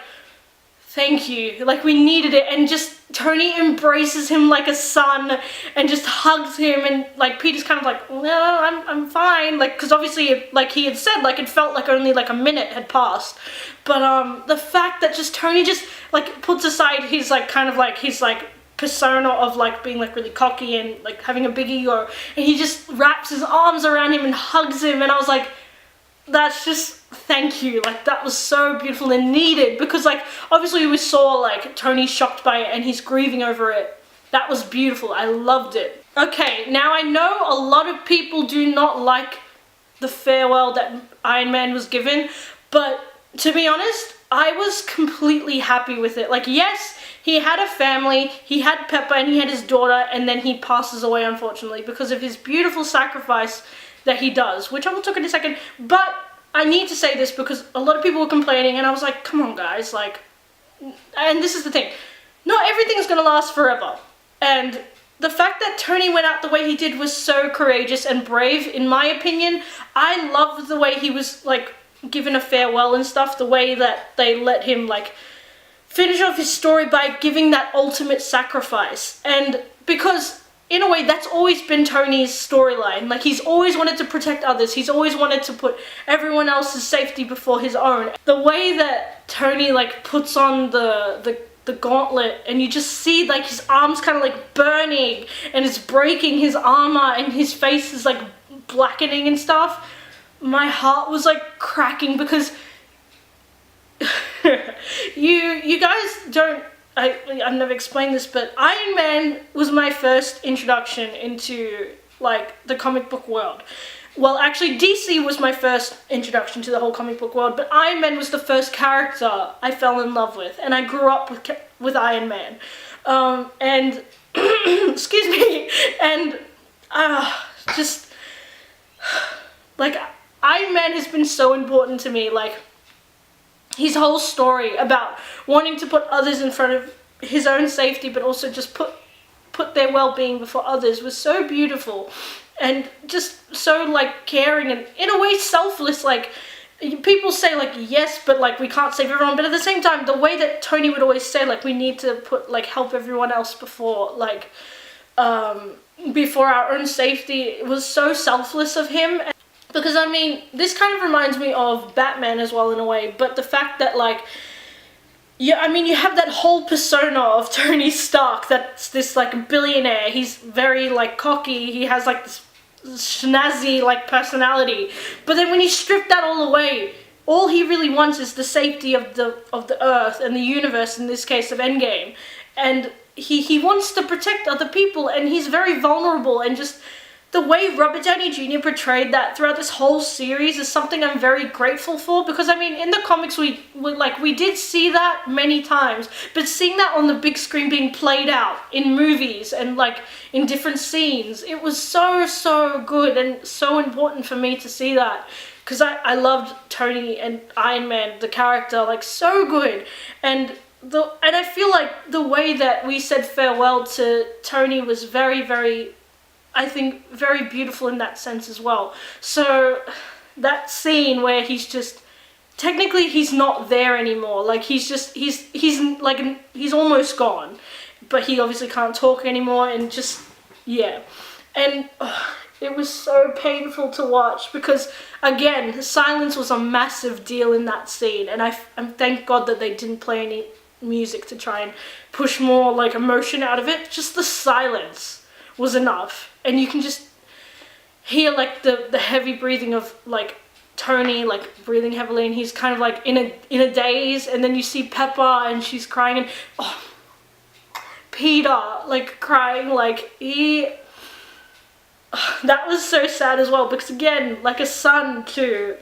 Speaker 1: thank you, like we needed it. And just Tony embraces him like a son and just hugs him, and like Peter's kind of like, well, I'm fine, like because obviously like he had said, like it felt like only like a minute had passed, but the fact that just Tony just like puts aside his like kind of like his like persona of like being like really cocky and like having a big ego, and he just wraps his arms around him and hugs him, and I was like, that's just, thank you, like that was so beautiful and needed, because like obviously we saw like Tony shocked by it and he's grieving over it. That was beautiful. I loved it. Okay, now I know a lot of people do not like the farewell that Iron Man was given, but to be honest, I was completely happy with it. Like, yes, he had a family, he had Pepper and he had his daughter, and then he passes away unfortunately because of his beautiful sacrifice that he does, which I will talk in a second. But I need to say this because a lot of people were complaining, and I was like, come on guys, like, and this is the thing, not everything's gonna last forever. And the fact that Tony went out the way he did was so courageous and brave, in my opinion. I loved the way he was like given a farewell and stuff, the way that they let him like finish off his story by giving that ultimate sacrifice. And because in a way, that's always been Tony's storyline. Like, he's always wanted to protect others. He's always wanted to put everyone else's safety before his own. The way that Tony, like, puts on the gauntlet, and you just see, like, his arms kind of, like, burning, and it's breaking his armor, and his face is, like, blackening and stuff. My heart was, like, cracking, because you guys don't, I've never explained this, but Iron Man was my first introduction into like the comic book world. Well, actually DC was my first introduction to the whole comic book world, but Iron Man was the first character I fell in love with, and I grew up with Iron Man. And excuse me, and just like Iron Man has been so important to me. Like his whole story about wanting to put others in front of his own safety, but also just put their well-being before others was so beautiful, and just so like caring and in a way selfless. Like people say like yes, but like we can't save everyone, but at the same time the way that Tony would always say like we need to put like help everyone else before like before our own safety, it was so selfless of him. Because I mean, this kind of reminds me of Batman as well in a way, but the fact that like, yeah, I mean, you have that whole persona of Tony Stark that's this like billionaire. He's very like cocky, he has like this snazzy like personality, but then when you strip that all away, all he really wants is the safety of the Earth and the universe, in this case of Endgame, and he wants to protect other people, and he's very vulnerable, and just the way Robert Downey Jr. portrayed that throughout this whole series is something I'm very grateful for, because I mean, in the comics we did see that many times, but seeing that on the big screen being played out in movies and like in different scenes, it was so good and so important for me to see that, because I loved Tony and Iron Man, the character, like so good. And I feel like the way that we said farewell to Tony was very, I think, very beautiful in that sense as well. So that scene where he's just, technically he's not there anymore, like he's almost gone, but he obviously can't talk anymore, and just, yeah. And it was so painful to watch, because again, silence was a massive deal in that scene, and thank God that they didn't play any music to try and push more like emotion out of it. Just the silence was enough, and you can just hear like the heavy breathing of like Tony, like breathing heavily, and he's kind of like in a daze, and then you see Pepper and she's crying, and Peter like crying, like that was so sad as well, because again, like a son to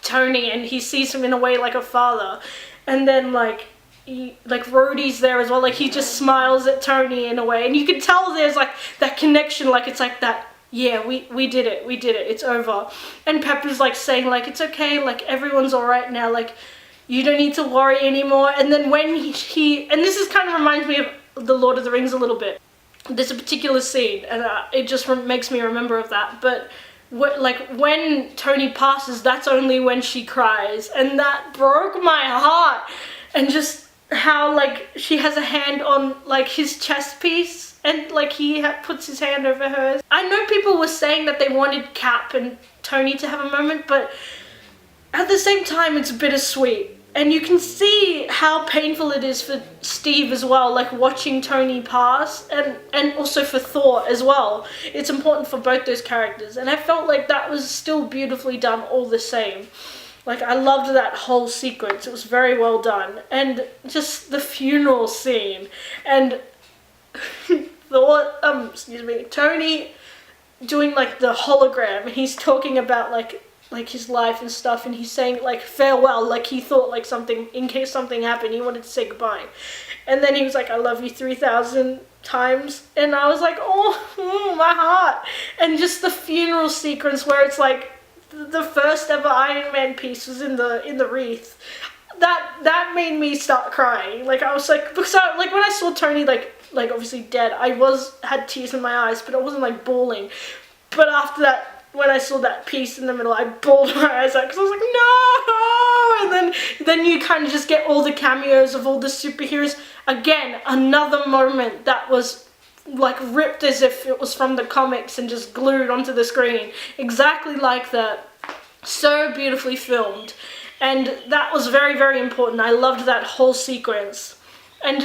Speaker 1: Tony, and he sees him in a way like a father, and then like Rhodey's there as well, like he just smiles at Tony in a way, and you can tell there's like that connection, like it's like that, yeah, we did it, it's over. And Pepper's like saying like, it's okay, like everyone's alright now, like you don't need to worry anymore. And then when he and this is kind of reminds me of the Lord of the Rings a little bit, there's a particular scene, and it just makes me remember of that, but when Tony passes, that's only when she cries, and that broke my heart. And just how like she has a hand on like his chest piece, and like he puts his hand over hers. I know people were saying that they wanted Cap and Tony to have a moment, but at the same time it's bittersweet, and you can see how painful it is for Steve as well, like watching Tony pass, and also for Thor as well. It's important for both those characters, and I felt like that was still beautifully done all the same. Like, I loved that whole sequence. It was very well done. And just the funeral scene. And Tony doing, like, the hologram. And he's talking about, like his life and stuff. And he's saying, like, farewell. Like, he thought, like, something, in case something happened, he wanted to say goodbye. And then he was like, I love you 3,000 times. And I was like, oh, my heart. And just the funeral sequence where it's, like, the first ever Iron Man piece was in the wreath. That made me start crying. Like I was like, because like when I saw Tony like obviously dead, I had tears in my eyes, but I wasn't like bawling. But after that, when I saw that piece in the middle, I bawled my eyes out, because I was like, no. And then you kind of just get all the cameos of all the superheroes. Again, another moment that was like ripped as if it was from the comics and just glued onto the screen, exactly like that. So beautifully filmed, and that was very important. I loved that whole sequence, and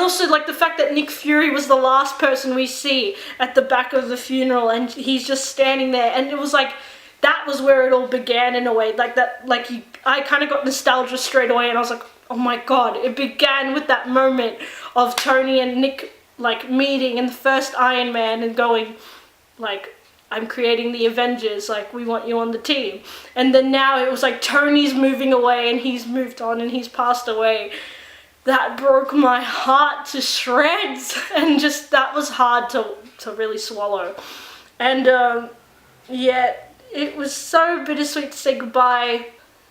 Speaker 1: also like the fact that Nick Fury was the last person we see at the back of the funeral, and he's just standing there, and it was like that was where it all began in a way. Like that, like I kind of got nostalgia straight away, and I was like, oh my god, it began with that moment of Tony and Nick like meeting in the first Iron Man and going like, I'm creating the Avengers, like we want you on the team. And then now it was like Tony's moving away and he's moved on and he's passed away. That broke my heart to shreds, and just that was hard to really swallow. And yeah, it was so bittersweet to say goodbye.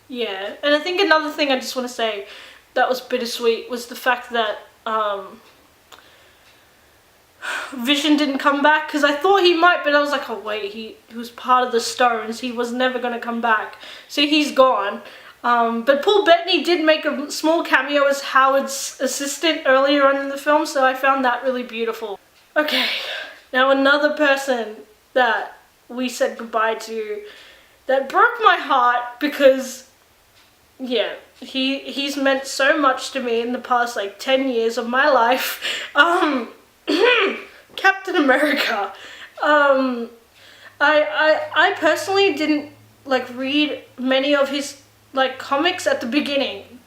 Speaker 1: Yeah, and I think another thing I just want to say that was bittersweet was the fact that Vision didn't come back, because I thought he might, but I was like, oh wait, he was part of the Stones, he was never going to come back, so he's gone. But Paul Bettany did make a small cameo as Howard's assistant earlier on in the film, so I found that really beautiful. Okay, now another person that we said goodbye to that broke my heart, because yeah, he's meant so much to me in the past like 10 years of my life. Captain America. I personally didn't like read many of his like comics at the beginning.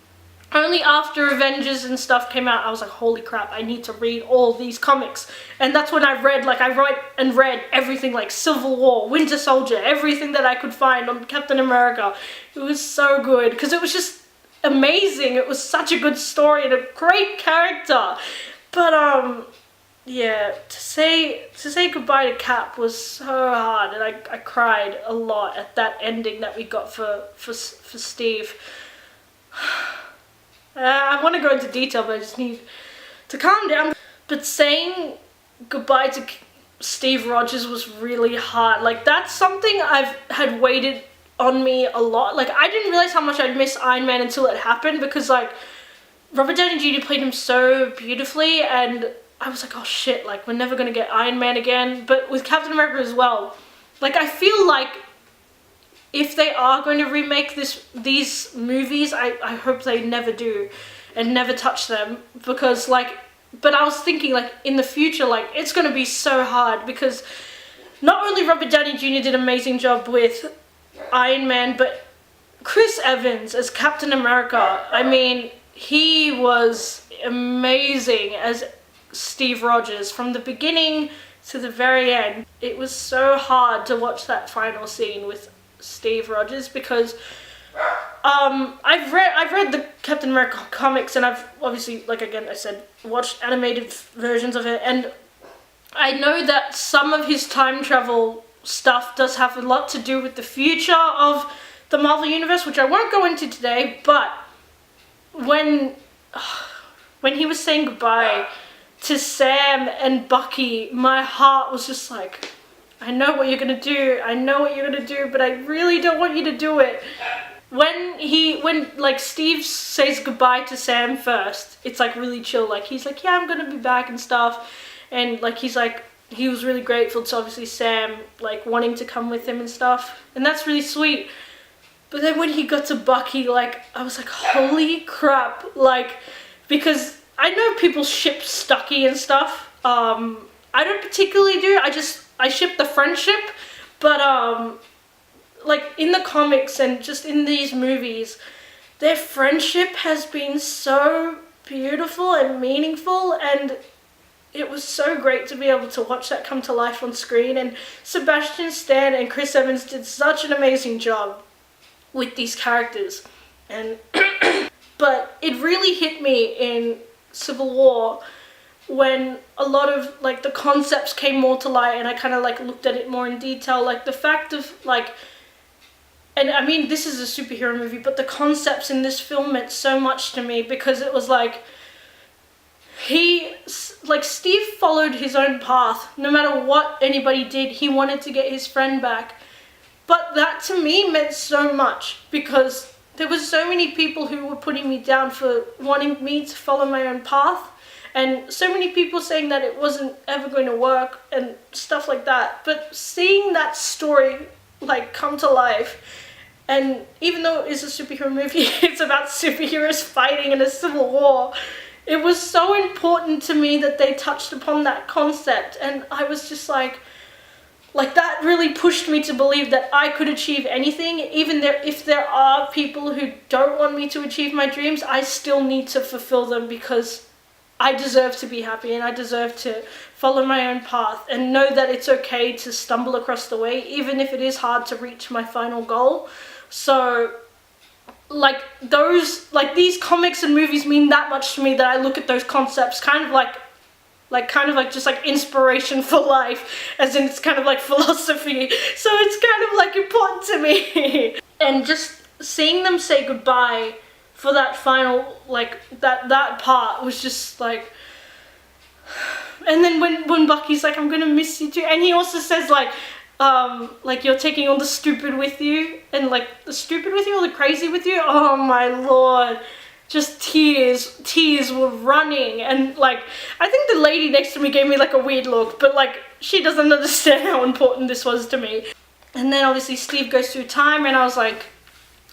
Speaker 1: Only after Avengers and stuff came out, I was like, holy crap, I need to read all these comics. And that's when I read everything, like Civil War, Winter Soldier, everything that I could find on Captain America. It was so good, because it was just amazing. It was such a good story and a great character. But yeah, to say goodbye to Cap was so hard, and I cried a lot at that ending that we got for Steve. I want to go into detail, but I just need to calm down. But saying goodbye to Steve Rogers was really hard. Like, that's something I've had waited on me a lot. Like, I didn't realize how much I'd miss Iron Man until it happened, because like Robert Downey Jr. played him so beautifully, and I was like, oh shit, like we're never gonna get Iron Man again. But with Captain America as well, like I feel like if they are going to remake these movies, I hope they never do and never touch them, because like, but I was thinking like in the future, like it's gonna be so hard, because not only Robert Downey Jr. did an amazing job with Iron Man, but Chris Evans as Captain America, I mean, he was amazing as Steve Rogers from the beginning to the very end. It was so hard to watch that final scene with Steve Rogers, because I've read the Captain America comics, and I've obviously, like again I said, watched animated versions of it, and I know that some of his time travel stuff does have a lot to do with the future of the Marvel Universe, which I won't go into today. But when he was saying goodbye to Sam and Bucky, my heart was just like, I know what you're gonna do, but I really don't want you to do it. When like Steve says goodbye to Sam first, it's like really chill, like he's like, yeah, I'm gonna be back and stuff, and like he's like, he was really grateful to obviously Sam like wanting to come with him and stuff, and that's really sweet. But then when he got to Bucky, like I was like, holy crap, like, because I know people ship Stucky and stuff. I don't particularly do. I ship the friendship, but like in the comics and just in these movies, their friendship has been so beautiful and meaningful, and it was so great to be able to watch that come to life on screen. And Sebastian Stan and Chris Evans did such an amazing job with these characters, and but it really hit me in Civil War when a lot of like the concepts came more to light, and I kind of like looked at it more in detail, like the fact of like, and I mean this is a superhero movie, but the concepts in this film meant so much to me, because it was like Steve followed his own path. No matter what anybody did, he wanted to get his friend back. But that to me meant so much, because there were so many people who were putting me down for wanting me to follow my own path, and so many people saying that it wasn't ever going to work and stuff like that. But seeing that story like come to life, and even though it's a superhero movie, it's about superheroes fighting in a civil war, it was so important to me that they touched upon that concept. And I was just like, like that really pushed me to believe that I could achieve anything, even if there are people who don't want me to achieve my dreams, I still need to fulfill them, because I deserve to be happy and I deserve to follow my own path and know that it's okay to stumble across the way, even if it is hard to reach my final goal. So like these comics and movies mean that much to me, that I look at those concepts kind of like just like inspiration for life, as in it's kind of like philosophy. So it's kind of like important to me. And just seeing them say goodbye for that final, like that part was just like, and then when Bucky's like, I'm gonna miss you too, and he also says like you're taking all the stupid with you, and like the stupid with you or the crazy with you, oh my lord. Just tears were running, and like I think the lady next to me gave me like a weird look, but like she doesn't understand how important this was to me. And then obviously Steve goes through time, and I was like,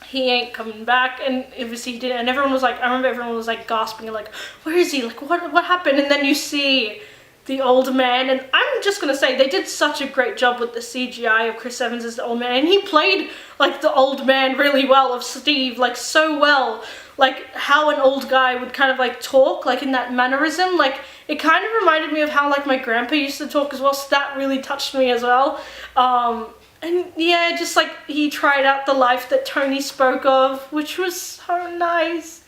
Speaker 1: he ain't coming back, and obviously he did, and everyone was like, I remember everyone was like gasping, like, where is he, like what happened? And then you see the old man, and I'm just gonna say they did such a great job with the CGI of Chris Evans as the old man, and he played like the old man really well, of Steve, like so well, like how an old guy would kind of like talk, like in that mannerism, like it kind of reminded me of how like my grandpa used to talk as well, so that really touched me as well. And yeah, just like he tried out the life that Tony spoke of, which was so nice.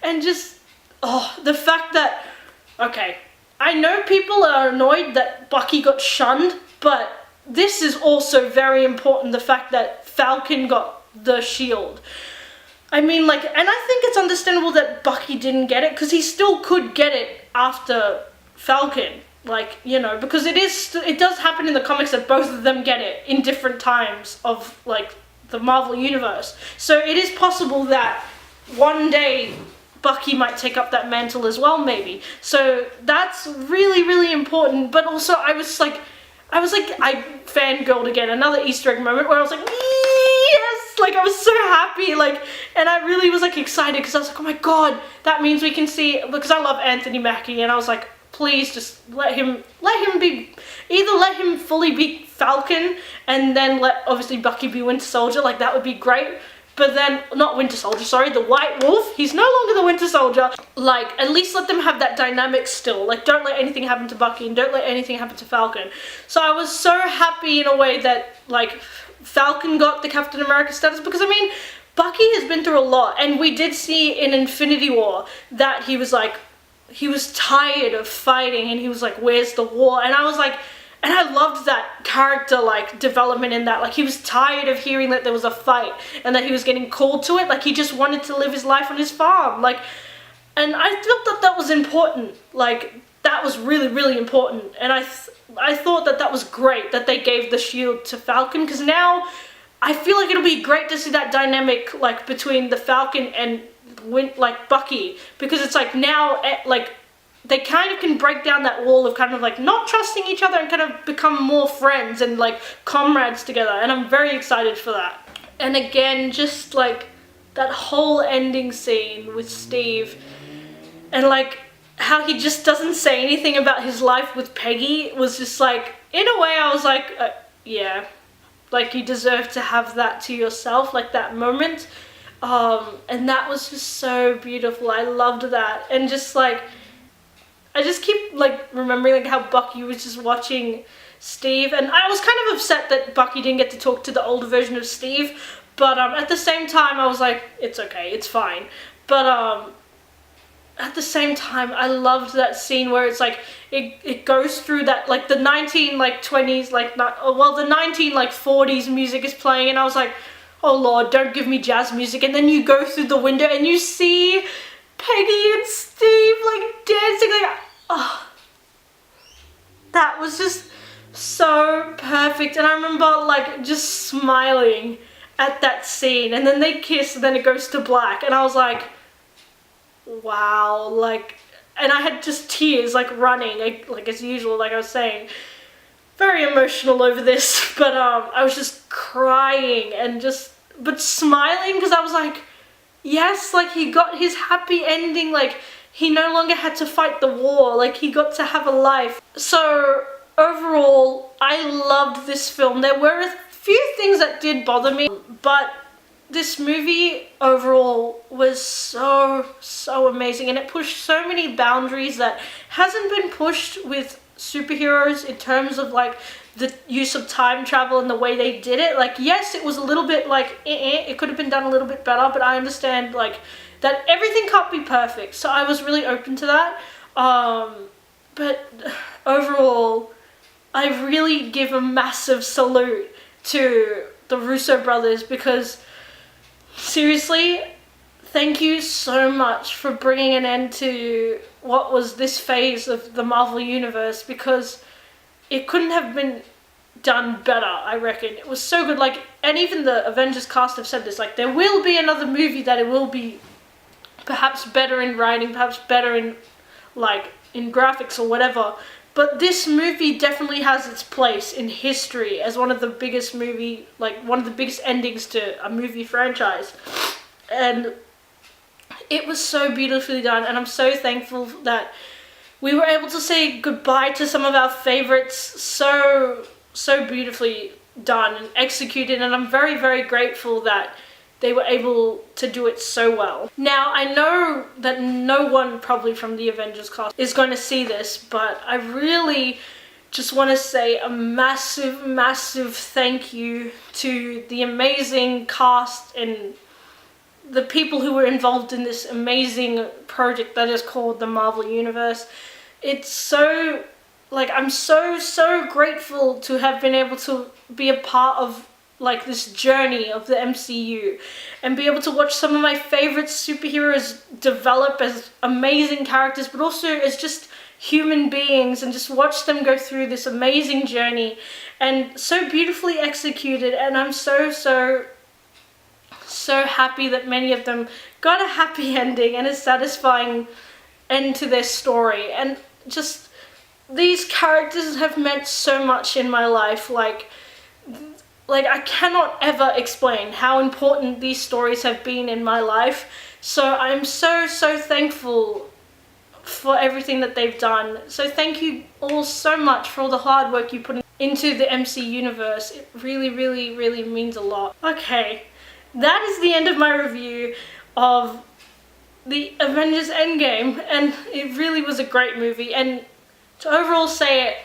Speaker 1: And just, oh, the fact that, okay, I know people are annoyed that Bucky got shunned, but this is also very important, the fact that Falcon got the shield. I mean, like, and I think it's understandable that Bucky didn't get it, because he still could get it after Falcon. Like, you know, because it does happen in the comics that both of them get it in different times of, like, the Marvel Universe. So it is possible that one day Bucky might take up that mantle as well, maybe. So that's really, really important. But also I I fangirled again, another Easter egg moment where I was like, yes, like I was so happy, like, and I really was like excited, because I was like, oh my god, that means we can see, because I love Anthony Mackie, and I was like, please just let him be, either let him fully be Falcon and then let obviously Bucky be Winter Soldier, like that would be great. But then, not Winter Soldier, sorry, the White Wolf, he's no longer the Winter Soldier. Like, at least let them have that dynamic still. Like, don't let anything happen to Bucky and don't let anything happen to Falcon. So I was so happy in a way that, like, Falcon got the Captain America status, because I mean, Bucky has been through a lot, and we did see in Infinity War that he was like, he was tired of fighting, and he was like, where's the war? And I was like, and I loved that character, like, development in that. Like, he was tired of hearing that there was a fight and that he was getting called to it. Like, he just wanted to live his life on his farm. Like, and I felt that that was important. Like, that was really, really important. And I thought that that was great that they gave the shield to Falcon, because now I feel like it'll be great to see that dynamic, like, between the Falcon and, like, Bucky. Because it's like now, like, they kind of can break down that wall of kind of like not trusting each other and kind of become more friends and like comrades together, and I'm very excited for that. And again, just like that whole ending scene with Steve, and like how he just doesn't say anything about his life with Peggy, was just like, in a way I was like, yeah, like you deserve to have that to yourself, like that moment. And that was just so beautiful. I loved that. And just like, I just keep like remembering like how Bucky was just watching Steve, and I was kind of upset that Bucky didn't get to talk to the older version of Steve, but at the same time I was like, it's okay, it's fine. But at the same time I loved that scene where it's like it goes through that, like the 1920s, like the 1940s music is playing, and I was like, oh lord, don't give me jazz music. And then you go through the window and you see Peggy and Steve like dancing, like, oh, that was just so perfect. And I remember like just smiling at that scene, and then they kiss and then it goes to black, and I was like, wow, like, and I had just tears like running, like as usual, like I was saying, very emotional over this, but I was just crying and but smiling, because I was like, yes, like he got his happy ending, like he no longer had to fight the war, like he got to have a life. So overall, I loved this film. There were a few things that did bother me, but this movie overall was so amazing, and it pushed so many boundaries that hasn't been pushed with superheroes in terms of like the use of time travel and the way they did it. Like, yes, it was a little bit like it could have been done a little bit better, but I understand like that everything can't be perfect, so I was really open to that. But overall, I really give a massive salute to the Russo brothers, because seriously, thank you so much for bringing an end to what was this phase of the Marvel Universe, because it couldn't have been done better, I reckon. It was so good. Like, and even the Avengers cast have said this, like, there will be another movie that it will be perhaps better in writing, perhaps better in, like, in graphics or whatever. But this movie definitely has its place in history as one of the biggest movie, like one of the biggest endings to a movie franchise. And it was so beautifully done, and I'm so thankful that we were able to say goodbye to some of our favorites so beautifully done and executed, and I'm very grateful that they were able to do it so well. Now, I know that no one probably from the Avengers cast is going to see this, but I really just want to say a massive thank you to the amazing cast and the people who were involved in this amazing project that is called the Marvel Universe. It's so, like, I'm so grateful to have been able to be a part of like this journey of the MCU and be able to watch some of my favorite superheroes develop as amazing characters, but also as just human beings, and just watch them go through this amazing journey and so beautifully executed. And I'm so happy that many of them got a happy ending and a satisfying end to their story. And just these characters have meant so much in my life. Like I cannot ever explain how important these stories have been in my life. So I'm so thankful for everything that they've done. So thank you all so much for all the hard work you put into the MC universe. It really means a lot. Okay, that is the end of my review of the Avengers Endgame, and it really was a great movie. And to overall say it,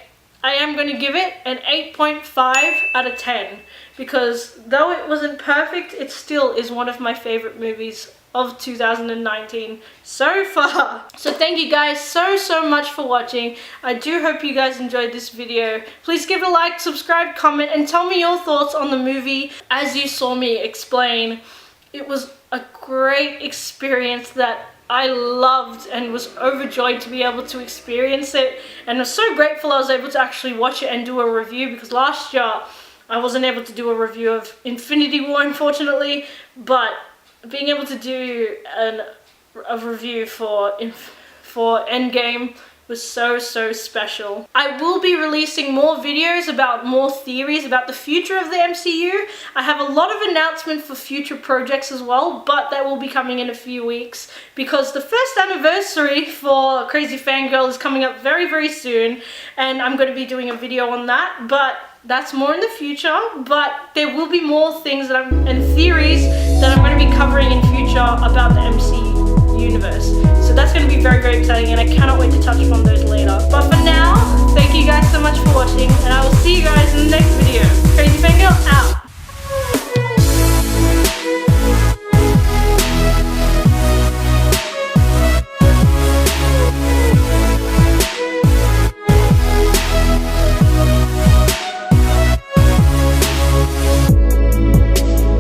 Speaker 1: I am going to give it an 8.5 out of 10, because though it wasn't perfect, it still is one of my favorite movies of 2019 so far. So thank you guys so much for watching. I do hope you guys enjoyed this video. Please give it a like, subscribe, comment, and tell me your thoughts on the movie as you saw me explain. It was a great experience that I loved and was overjoyed to be able to experience it, and was so grateful I was able to actually watch it and do a review, because last year I wasn't able to do a review of Infinity War, unfortunately, but being able to do a review for Endgame was so special. I will be releasing more videos about more theories about the future of the MCU. I have a lot of announcements for future projects as well, but that will be coming in a few weeks, because the first anniversary for Crazy Fangirl is coming up very soon, and I'm going to be doing a video on that, but that's more in the future. But there will be more things and theories that I'm going to be covering in future about the MCU universe. So that's going to be very exciting, and I cannot wait to touch upon those later. But for now, thank you guys so much for watching, and I will see you guys in the next video. Crazy Fangirl out!